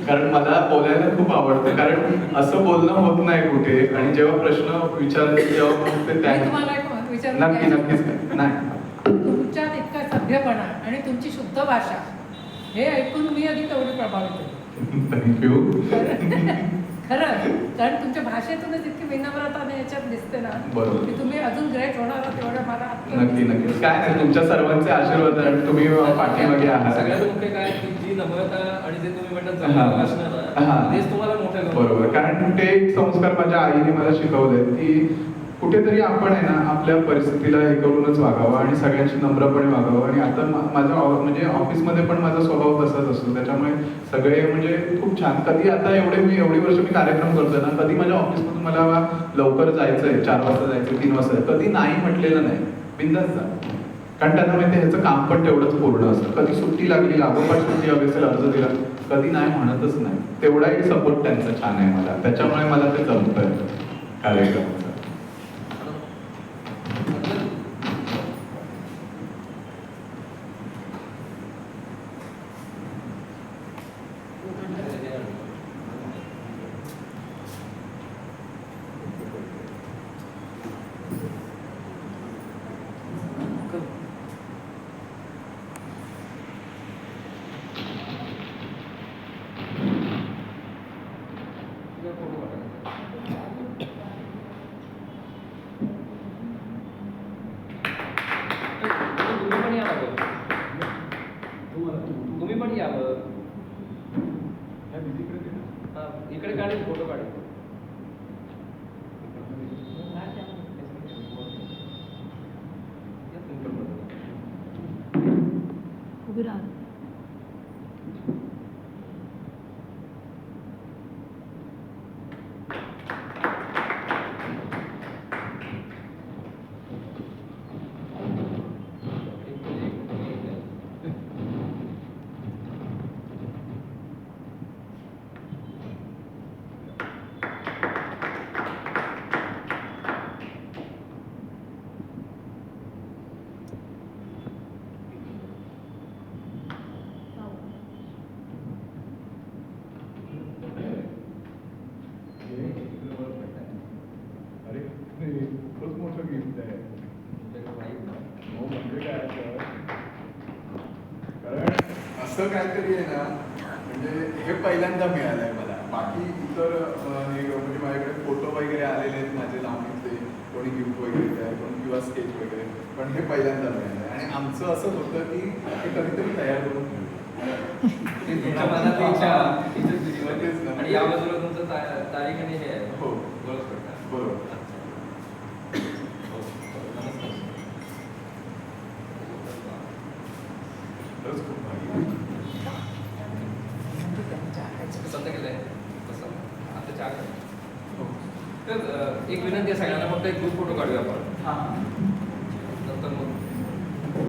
कारण मला बोलायला खूप आवडतं, कारण असं बोलणं होत नाही कुठे, आणि जेव्हा प्रश्न विचारले तेव्हा मग ते मी तुम्हाला एक विचारू नक्की द्यायचं. नक्कीच नाही. तुमच्यात इतका सभ्यपणा आणि तुमची शुद्ध भाषा हे ऐकून मी आधी तेवढी प्रभावित होते. थँक्यू. खरं, कारण तुमच्या भाषेतूनच इतकी विनम्रता आणि याच्यात दिसते ना बरोबर. की तुम्ही अजून ग्रेट होणार आहात एवढं मला आत्ता नक्की नक्की काय नाही, तुमच्या सर्वांचे आशीर्वाद आहे आणि तुम्ही पाठीमागे आहात. सगळ्यात मुख्य काय की जी नम्रता आणि जे तुम्ही म्हणतात हा. जवळ असणार हा. तेच तुम्हाला मोठं करून बरोबर, कारण ते एक संस्कार माझ्या आईने मला शिकवले की कुठेतरी आपण आहे ना आपल्या परिस्थितीला हे करूनच वागावं आणि सगळ्यांशी नम्रपणे वागावं. आणि आता माझ्या म्हणजे ऑफिसमध्ये पण माझा स्वभाव तसाच असतो, त्याच्यामुळे सगळे म्हणजे खूप छान. कधी आता एवढी वर्ष मी कार्यक्रम करतोय ना, कधी माझ्या ऑफिसमधून मला लवकर जायचंय, 4 वाजता जायचंय, 3 वाजता, कधी नाही म्हटलेलं नाही, बिंदास जा. कारण त्यांना माहिती ह्याचं काम पण तेवढंच पूर्ण असतं. कधी सुट्टी लागली, लागोपाठ सुट्टी हवी असेल, अर्ज दिला, कधी नाही म्हणतच नाही. तेवढा एक सपोर्ट त्यांचा छान आहे मला, त्याच्यामुळे मला ते जमतंय कार्यक्रमाचं. तुम्ही पण यावं. तुम्ही पण यावं. हा, इकडे काढेल, फोटो काढेल. उभी राहा. अरे खूपच मोठं गिफ्ट आहे. हो, म्हणजे काय असं, कारण असं काहीतरी आहे ना, म्हणजे हे पहिल्यांदा मिळालंय मला. बाकी इतर म्हणजे माझ्याकडे फोटो वगैरे आलेले आहेत माझे लावणीतले, कोणी गिफ्ट वगैरे द्या, कोणी किंवा स्केच वगैरे, पण हे पहिल्यांदा मिळालंय. आणि आमचं असं होतं की हे कधीतरी तयार करून घेऊ. ते तुमच्या मनात इच्छा, इच्छा तुझी वाटते. तेच ना. आणि या बाजूला तुमचं तारीख आणि हे आहे. हो. ओळख पडतात. बरोबर. हो, नमस्कार. खरंच खूप भारी. कसं केलंय तसं आता चहा करा. हो. तर एक विनंती आहे सगळ्यांना, फक्त एक ग्रुप फोटो काढूया आपण. हां. नंतर मग